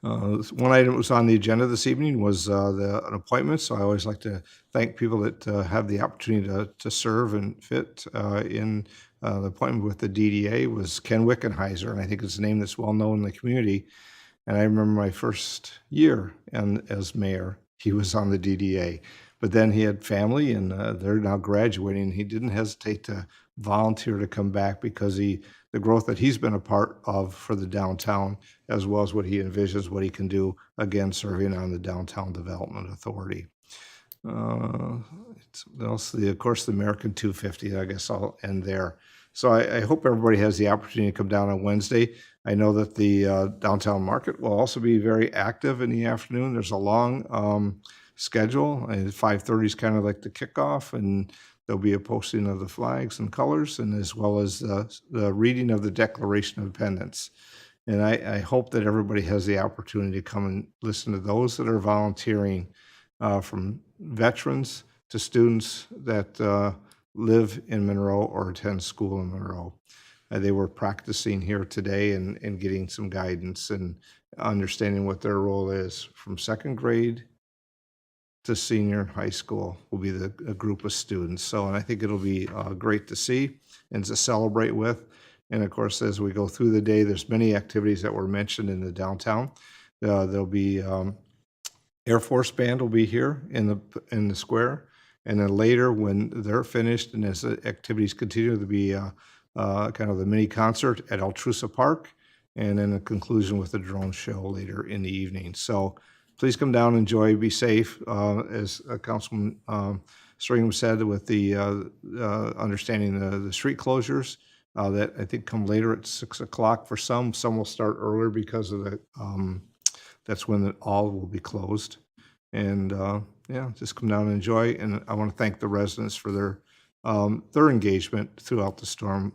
One item that was on the agenda this evening was an appointment, so I always like to thank people that have the opportunity to serve and fit in the appointment with the DDA was Ken Wickenheiser, and I think it's a name that's well known in the community. And I remember my first year as mayor, he was on the DDA. But then he had family, and they're now graduating. He didn't hesitate to volunteer to come back because the growth that he's been a part of for the downtown, as well as what he envisions, what he can do, again, serving on the Downtown Development Authority. Of course, the American 250, I guess I'll end there. So I hope everybody has the opportunity to come down on Wednesday. I know that the downtown market will also be very active in the afternoon. There's a long schedule. 5:30 is kind of like the kickoff, and there'll be a posting of the flags and colors, and as well as the reading of the Declaration of Independence. And I hope that everybody has the opportunity to come and listen to those that are volunteering, from veterans to students that live in Monroe or attend school in Monroe. They were practicing here today and getting some guidance and understanding what their role is. From second grade to senior in high school will be a group of students. So, and I think it'll be great to see and to celebrate with. And of course, as we go through the day, there's many activities that were mentioned in the downtown. There'll be Air Force Band will be here in the square. And then later, when they're finished and as the activities continue, there'll be kind of the mini concert at Altrusa Park, and then a conclusion with the drone show later in the evening. So please come down, enjoy, be safe. As Councilman Stringham said, with the understanding the street closures that I think come later at 6 o'clock for some. Some will start earlier because of the that's when all will be closed. And yeah, just come down and enjoy. And I want to thank the residents for their engagement throughout the storm.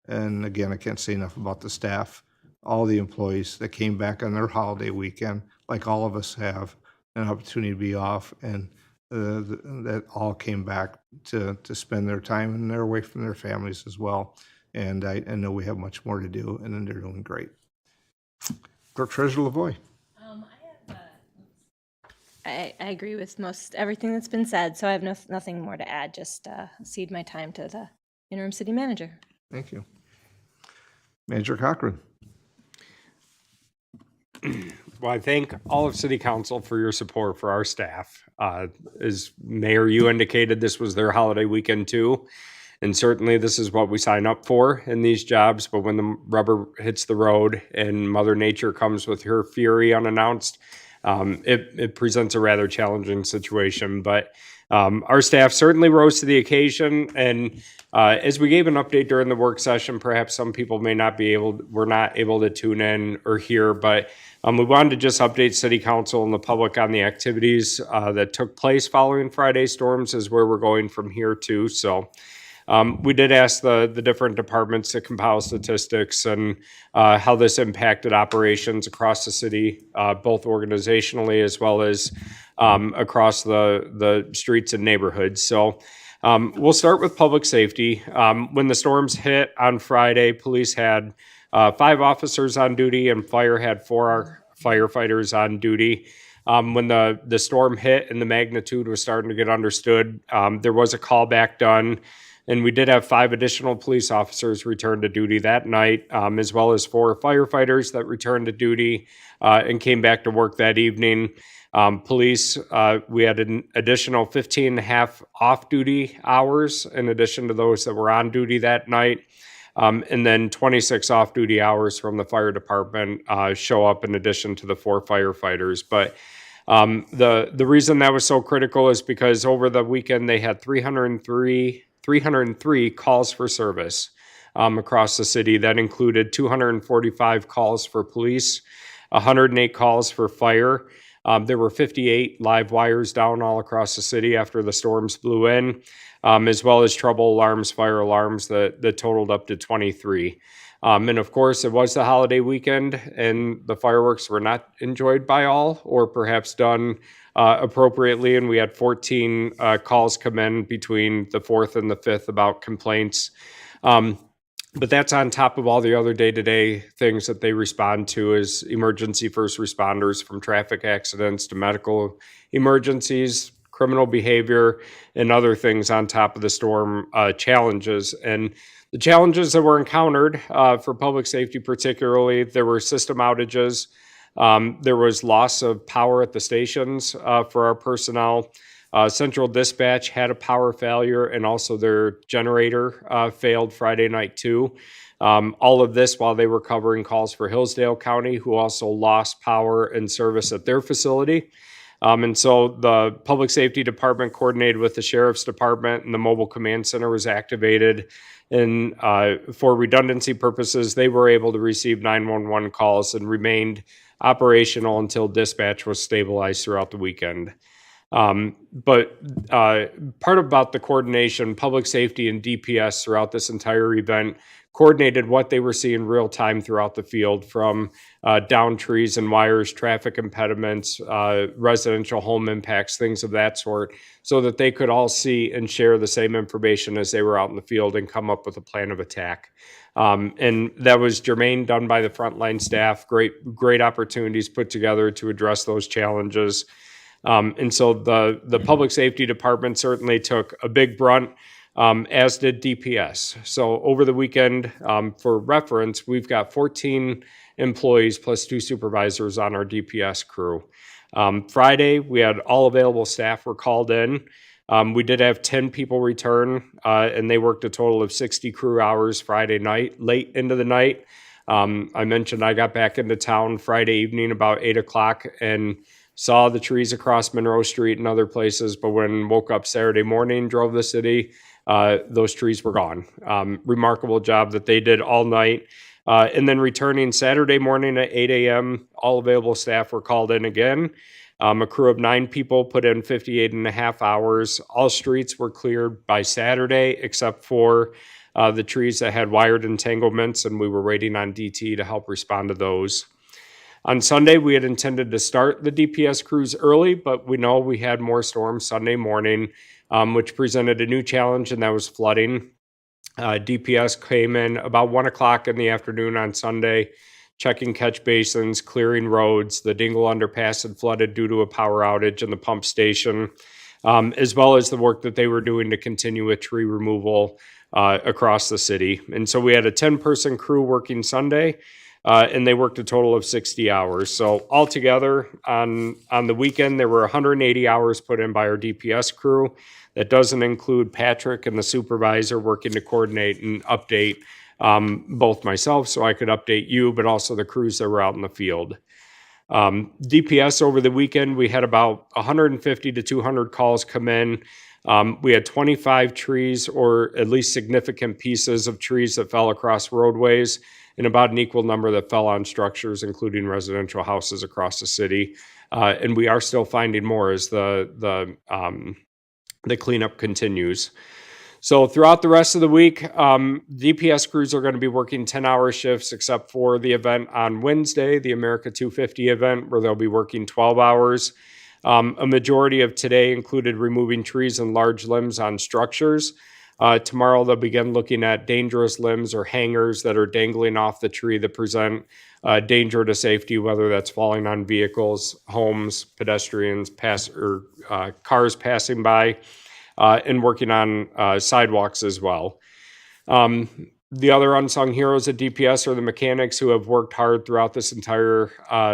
And again, I can't say enough about the staff, all the employees that came back on their holiday weekend, like all of us have an opportunity to be off, and that all came back to spend their time, and they're away from their families as well. And I know we have much more to do, and then they're doing great. Clerk Treasurer Lavoy. I agree with most everything that's been said, so I have nothing more to add. Just cede my time to the interim city manager. Thank you. Manager Cochran. Well, I thank all of City Council for your support for our staff. As Mayor, you indicated this was their holiday weekend too. And certainly this is what we sign up for in these jobs. But when the rubber hits the road and Mother Nature comes with her fury unannounced, it presents a rather challenging situation. But our staff certainly rose to the occasion. And as we gave an update during the work session, perhaps some people were not able to tune in or hear, but we wanted to just update City Council and the public on the activities that took place following Friday's storms, is where we're going from here too. So we did ask the different departments to compile statistics and how this impacted operations across the city, both organizationally as well as across the streets and neighborhoods. So we'll start with public safety. When the storms hit on Friday, police had 5 officers on duty and fire had 4 firefighters on duty. When the storm hit and the magnitude was starting to get understood, there was a callback done. And we did have 5 additional police officers return to duty that night, as well as 4 firefighters that returned to duty and came back to work that evening. Police, we had an additional 15 and a half off-duty hours in addition to those that were on duty that night. And then 26 off-duty hours from the fire department show up in addition to the 4 firefighters. But the reason that was so critical is because over the weekend they had 303 calls for service across the city. That included 245 calls for police, 108 calls for fire. There were 58 live wires down all across the city after the storms blew in, as well as trouble alarms, fire alarms that totaled up to 23. And of course, it was the holiday weekend, and the fireworks were not enjoyed by all, or perhaps done appropriately. And we had 14 calls come in between the 4th and the 5th about complaints. But that's on top of all the other day-to-day things that they respond to as emergency first responders, from traffic accidents to medical emergencies, criminal behavior, and other things on top of the storm challenges. And the challenges that were encountered for public safety particularly, there were system outages. There was loss of power at the stations for our personnel. Central Dispatch had a power failure, and also their generator failed Friday night too. All of this while they were covering calls for Hillsdale County, who also lost power and service at their facility. And so the Public Safety Department coordinated with the Sheriff's Department, and the Mobile Command Center was activated. And for redundancy purposes, they were able to receive 911 calls and remained operational until dispatch was stabilized throughout the weekend. But part about the coordination, public safety and DPS throughout this entire event coordinated what they were seeing real time throughout the field, from down trees and wires, traffic impediments, residential home impacts, things of that sort, so that they could all see and share the same information as they were out in the field and come up with a plan of attack. And that was germane, done by the frontline staff. Great opportunities put together to address those challenges. And so the public safety department certainly took a big brunt, as did DPS. So over the weekend, for reference, we've got 14 employees plus 2 supervisors on our DPS crew. Friday, we had all available staff were called in. We did have 10 people return, and they worked a total of 60 crew hours Friday night, late into the night. I mentioned I got back into town Friday evening about 8 o'clock and saw the trees across Monroe Street and other places, but when woke up Saturday morning, drove the city, those trees were gone. Remarkable job that they did all night. And then returning Saturday morning at 8 a.m., all available staff were called in again. A crew of 9 people put in 58 and a half hours. All streets were cleared by Saturday, except for the trees that had wired entanglements, and we were waiting on DT to help respond to those. On Sunday, we had intended to start the DPS crews early, but we know we had more storms Sunday morning, which presented a new challenge, and that was flooding. DPS came in about 1 o'clock in the afternoon on Sunday, checking catch basins, clearing roads. The Dingle underpass had flooded due to a power outage in the pump station, as well as the work that they were doing to continue with tree removal across the city. And so we had a 10-person crew working Sunday, and they worked a total of 60 hours. So altogether, on the weekend, there were 180 hours put in by our DPS crew. That doesn't include Patrick and the supervisor working to coordinate and update both myself, so I could update you, but also the crews that were out in the field. DPS over the weekend, we had about 150 to 200 calls come in. We had 25 trees, or at least significant pieces of trees, that fell across roadways, and about an equal number that fell on structures, including residential houses across the city. And we are still finding more as the cleanup continues. So throughout the rest of the week, DPS crews are going to be working 10-hour shifts, except for the event on Wednesday, the America 250 event, where they'll be working 12 hours. A majority of today included removing trees and large limbs on structures. Tomorrow, they'll begin looking at dangerous limbs or hangers that are dangling off the tree that present danger to safety, whether that's falling on vehicles, homes, pedestrians, cars passing by, and working on sidewalks as well. The other unsung heroes at DPS are the mechanics, who have worked hard throughout this entire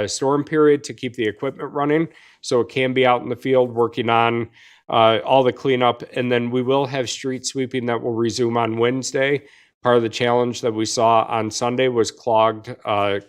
storm period to keep the equipment running, so it can be out in the field working on all the cleanup. And then we will have street sweeping that will resume on Wednesday. Part of the challenge that we saw on Sunday was clogged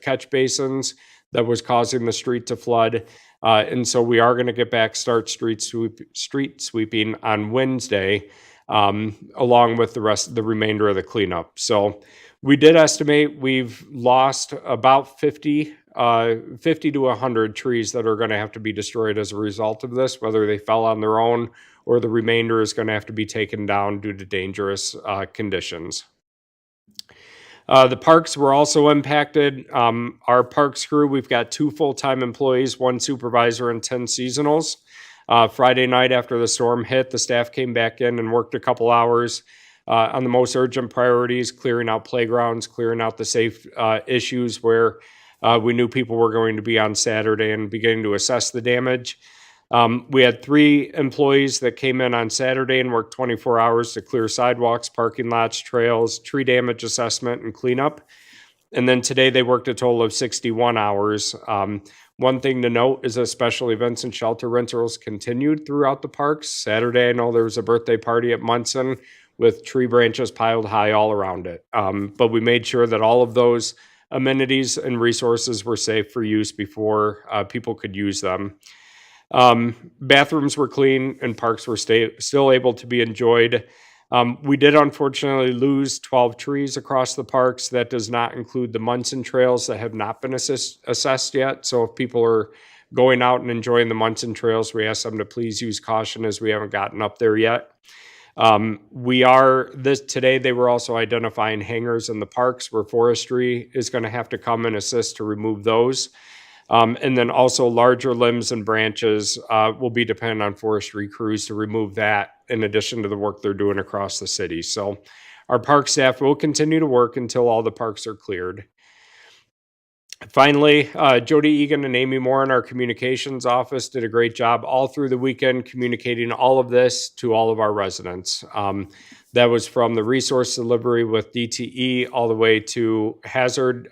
catch basins that was causing the street to flood. And so we are going to start street sweeping on Wednesday, along with the remainder of the cleanup. So we did estimate we've lost about 50 to 100 trees that are going to have to be destroyed as a result of this, whether they fell on their own or the remainder is going to have to be taken down due to dangerous conditions. The parks were also impacted. Our parks crew, we've got 2 full-time employees, 1 supervisor, and 10 seasonals. Friday night after the storm hit, the staff came back in and worked a couple hours on the most urgent priorities, clearing out playgrounds, clearing out the safe issues where we knew people were going to be on Saturday, and beginning to assess the damage. We had 3 employees that came in on Saturday and worked 24 hours to clear sidewalks, parking lots, trails, tree damage assessment, and cleanup. And then today they worked a total of 61 hours. One thing to note is that special events and shelter rentals continued throughout the parks. Saturday, I know there was a birthday party at Munson with tree branches piled high all around it. But we made sure that all of those amenities and resources were safe for use before people could use them. Bathrooms were clean and parks were still able to be enjoyed. We did unfortunately lose 12 trees across the parks. That does not include the Munson trails that have not been assessed yet. So if people are going out and enjoying the Munson trails, we ask them to please use caution as we haven't gotten up there yet. Today they were also identifying hangars in the parks where forestry is going to have to come and assist to remove those. And then also larger limbs and branches will be dependent on forestry crews to remove that in addition to the work they're doing across the city. So our park staff will continue to work until all the parks are cleared. Finally, Jody Egan and Amy Moore in our communications office did a great job all through the weekend communicating all of this to all of our residents. That was from the resource delivery with DTE all the way to hazard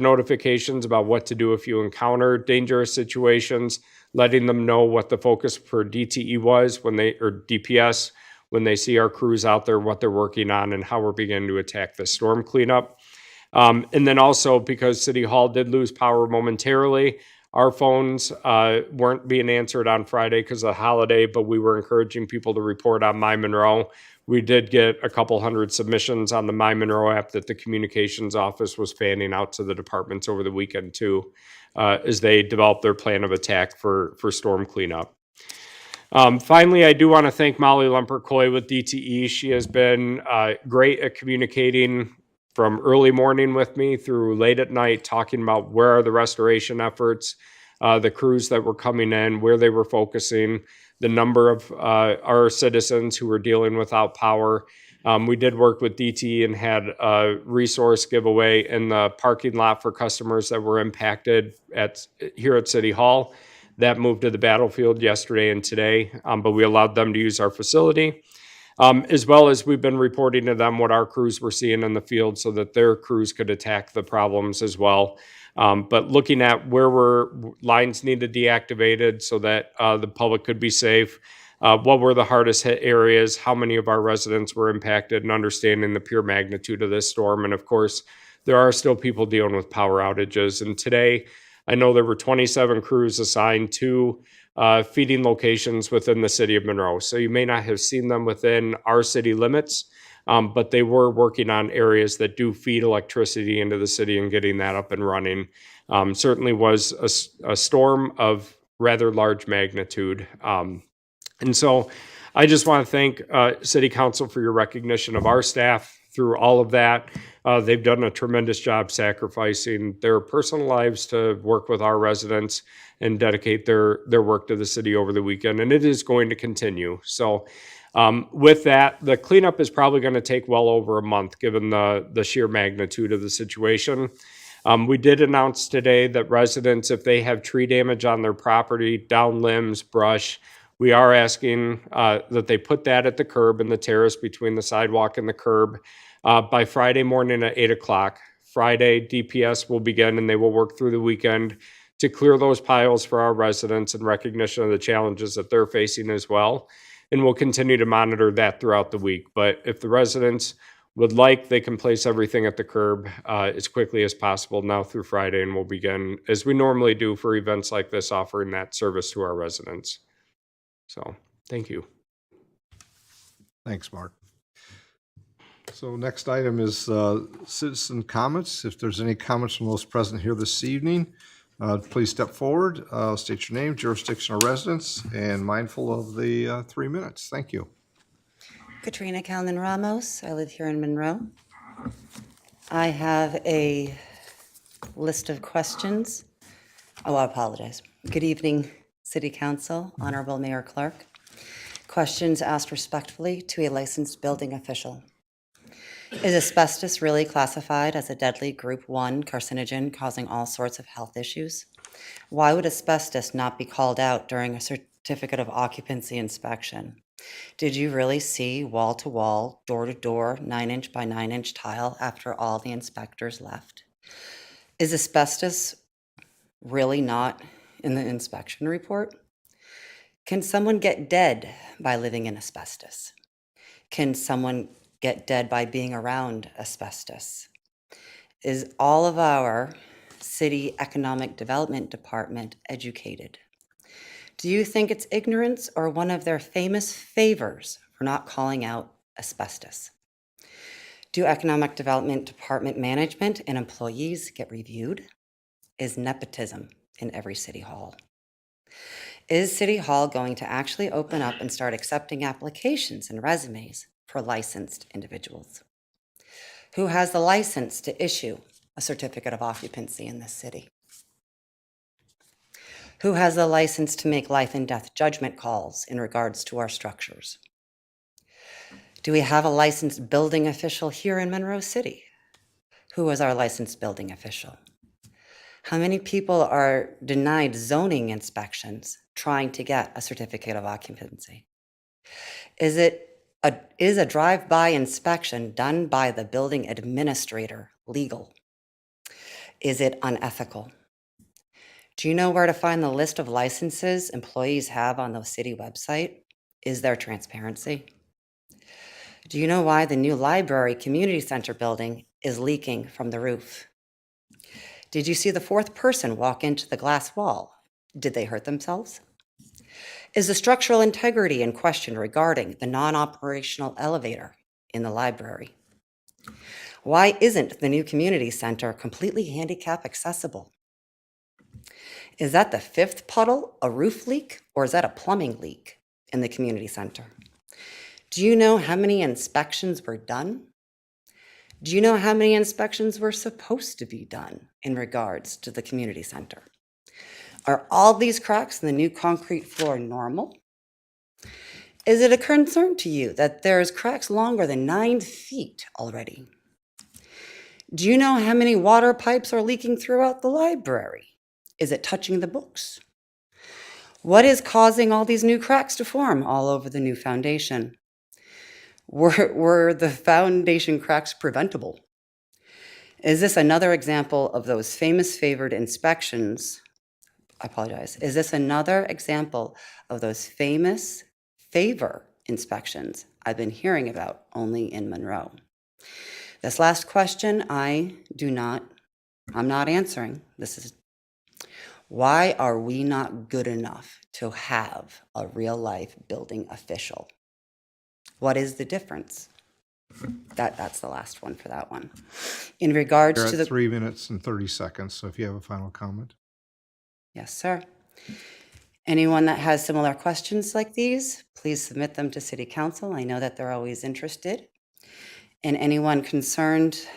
notifications about what to do if you encounter dangerous situations, letting them know what the focus for DTE was or DPS when they see our crews out there, what they're working on, and how we're beginning to attack the storm cleanup. And then also, because City Hall did lose power momentarily, our phones weren't being answered on Friday because of the holiday, but we were encouraging people to report on My Monroe. We did get a couple hundred submissions on the My Monroe app that the communications office was fanning out to the departments over the weekend too, as they developed their plan of attack for storm cleanup. Finally, I do want to thank Molly Lemper-Coy with DTE. She has been great at communicating from early morning with me through late at night, talking about where are the restoration efforts, the crews that were coming in, where they were focusing, the number of our citizens who were dealing without power. We did work with DTE and had a resource giveaway in the parking lot for customers that were impacted here at City Hall. That moved to the battlefield yesterday and today, but we allowed them to use our facility. As well as we've been reporting to them what our crews were seeing in the field so that their crews could attack the problems as well. But looking at where lines needed deactivated so that the public could be safe, what were the hardest hit areas, how many of our residents were impacted, and understanding the pure magnitude of this storm. And of course, there are still people dealing with power outages. And today, I know there were 27 crews assigned to feeding locations within the city of Monroe. So you may not have seen them within our city limits, but they were working on areas that do feed electricity into the city and getting that up and running. Certainly was a storm of rather large magnitude. And so I just want to thank City Council for your recognition of our staff through all of that. They've done a tremendous job sacrificing their personal lives to work with our residents and dedicate their work to the city over the weekend, and it is going to continue. So with that, the cleanup is probably going to take well over a month given the sheer magnitude of the situation. We did announce today that residents, if they have tree damage on their property, down limbs, brush, we are asking that they put that at the curb in the terrace between the sidewalk and the curb by Friday morning at 8 o'clock. Friday, DPS will begin and they will work through the weekend to clear those piles for our residents in recognition of the challenges that they're facing as well. And we'll continue to monitor that throughout the week. But if the residents would like, they can place everything at the curb as quickly as possible now through Friday, and we'll begin, as we normally do for events like this, offering that service to our residents. So, thank you. Thanks, Mark. So next item is citizen comments. If there's any comments from those present here this evening, please step forward, state your name, jurisdiction, or residence, and mindful of the 3 minutes. Thank you. Katrina Calnan Ramos. I live here in Monroe. I have a list of questions. Oh, I apologize. Good evening, City Council, Honorable Mayor Clark. Questions asked respectfully to a licensed building official. Is asbestos really classified as a deadly Group 1 carcinogen causing all sorts of health issues? Why would asbestos not be called out during a certificate of occupancy inspection? Did you really see wall-to-wall, door-to-door, 9-inch by 9-inch tile after all the inspectors left? Is asbestos really not in the inspection report? Can someone get dead by living in asbestos? Can someone get dead by being around asbestos? Is all of our city economic development department educated? Do you think it's ignorance or one of their famous favors for not calling out asbestos? Do economic development department management and employees get reviewed? Is nepotism in every city hall? Is City Hall going to actually open up and start accepting applications and resumes for licensed individuals? Who has the license to issue a certificate of occupancy in this city? Who has the license to make life and death judgment calls in regards to our structures? Do we have a licensed building official here in Monroe City? Who is our licensed building official? How many people are denied zoning inspections trying to get a certificate of occupancy? Is a drive-by inspection done by the building administrator legal? Is it unethical? Do you know where to find the list of licenses employees have on the city website? Is there transparency? Do you know why the new library community center building is leaking from the roof? Did you see the fourth person walk into the glass wall? Did they hurt themselves? Is the structural integrity in question regarding the non-operational elevator in the library? Why isn't the new community center completely handicap accessible? Is that the fifth puddle a roof leak, or is that a plumbing leak in the community center? Do you know how many inspections were done? Do you know how many inspections were supposed to be done in regards to the community center? Are all these cracks in the new concrete floor normal? Is it a concern to you that there's cracks longer than 9 feet already? Do you know how many water pipes are leaking throughout the library? Is it touching the books? What is causing all these new cracks to form all over the new foundation? Were the foundation cracks preventable? Is this another example of those famous favored inspections? I apologize. Is this another example of those famous favor inspections I've been hearing about only in Monroe? This last question I'm not answering. Why are we not good enough to have a real life building official? What is the difference? That's the last one for that one. In regards You're to at the 3 minutes and 30 seconds, so if you have a final comment. Yes, sir. Anyone that has similar questions like these, please submit them to City Council. I know that they're always interested. And anyone concerned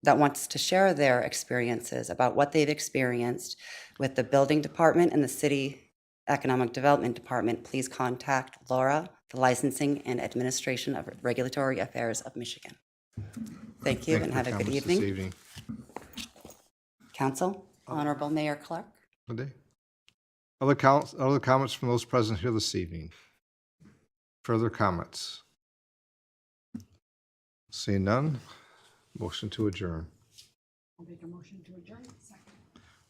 that wants to share their experiences about what they've experienced with the building department and the city economic development department, please contact Laura, the Licensing and Administration of Regulatory Affairs of Michigan. Thank you, Thank and for have a good comments this evening. Council, Honorable Mayor Clark. Good day. Other comments from those present here this evening? Further comments? Seeing none, motion to adjourn. I'll make a motion to adjourn. Second.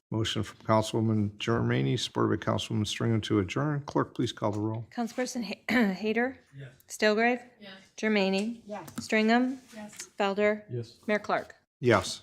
Motion from Councilwoman Germaine, supported by Councilwoman Stringer to adjourn. Clerk, please call the roll. Councilperson Hader? Yes. Stilgrave? Yes. Germaine? Yes. Stringham? Yes. Felder? Yes. Mayor Clark? Yes.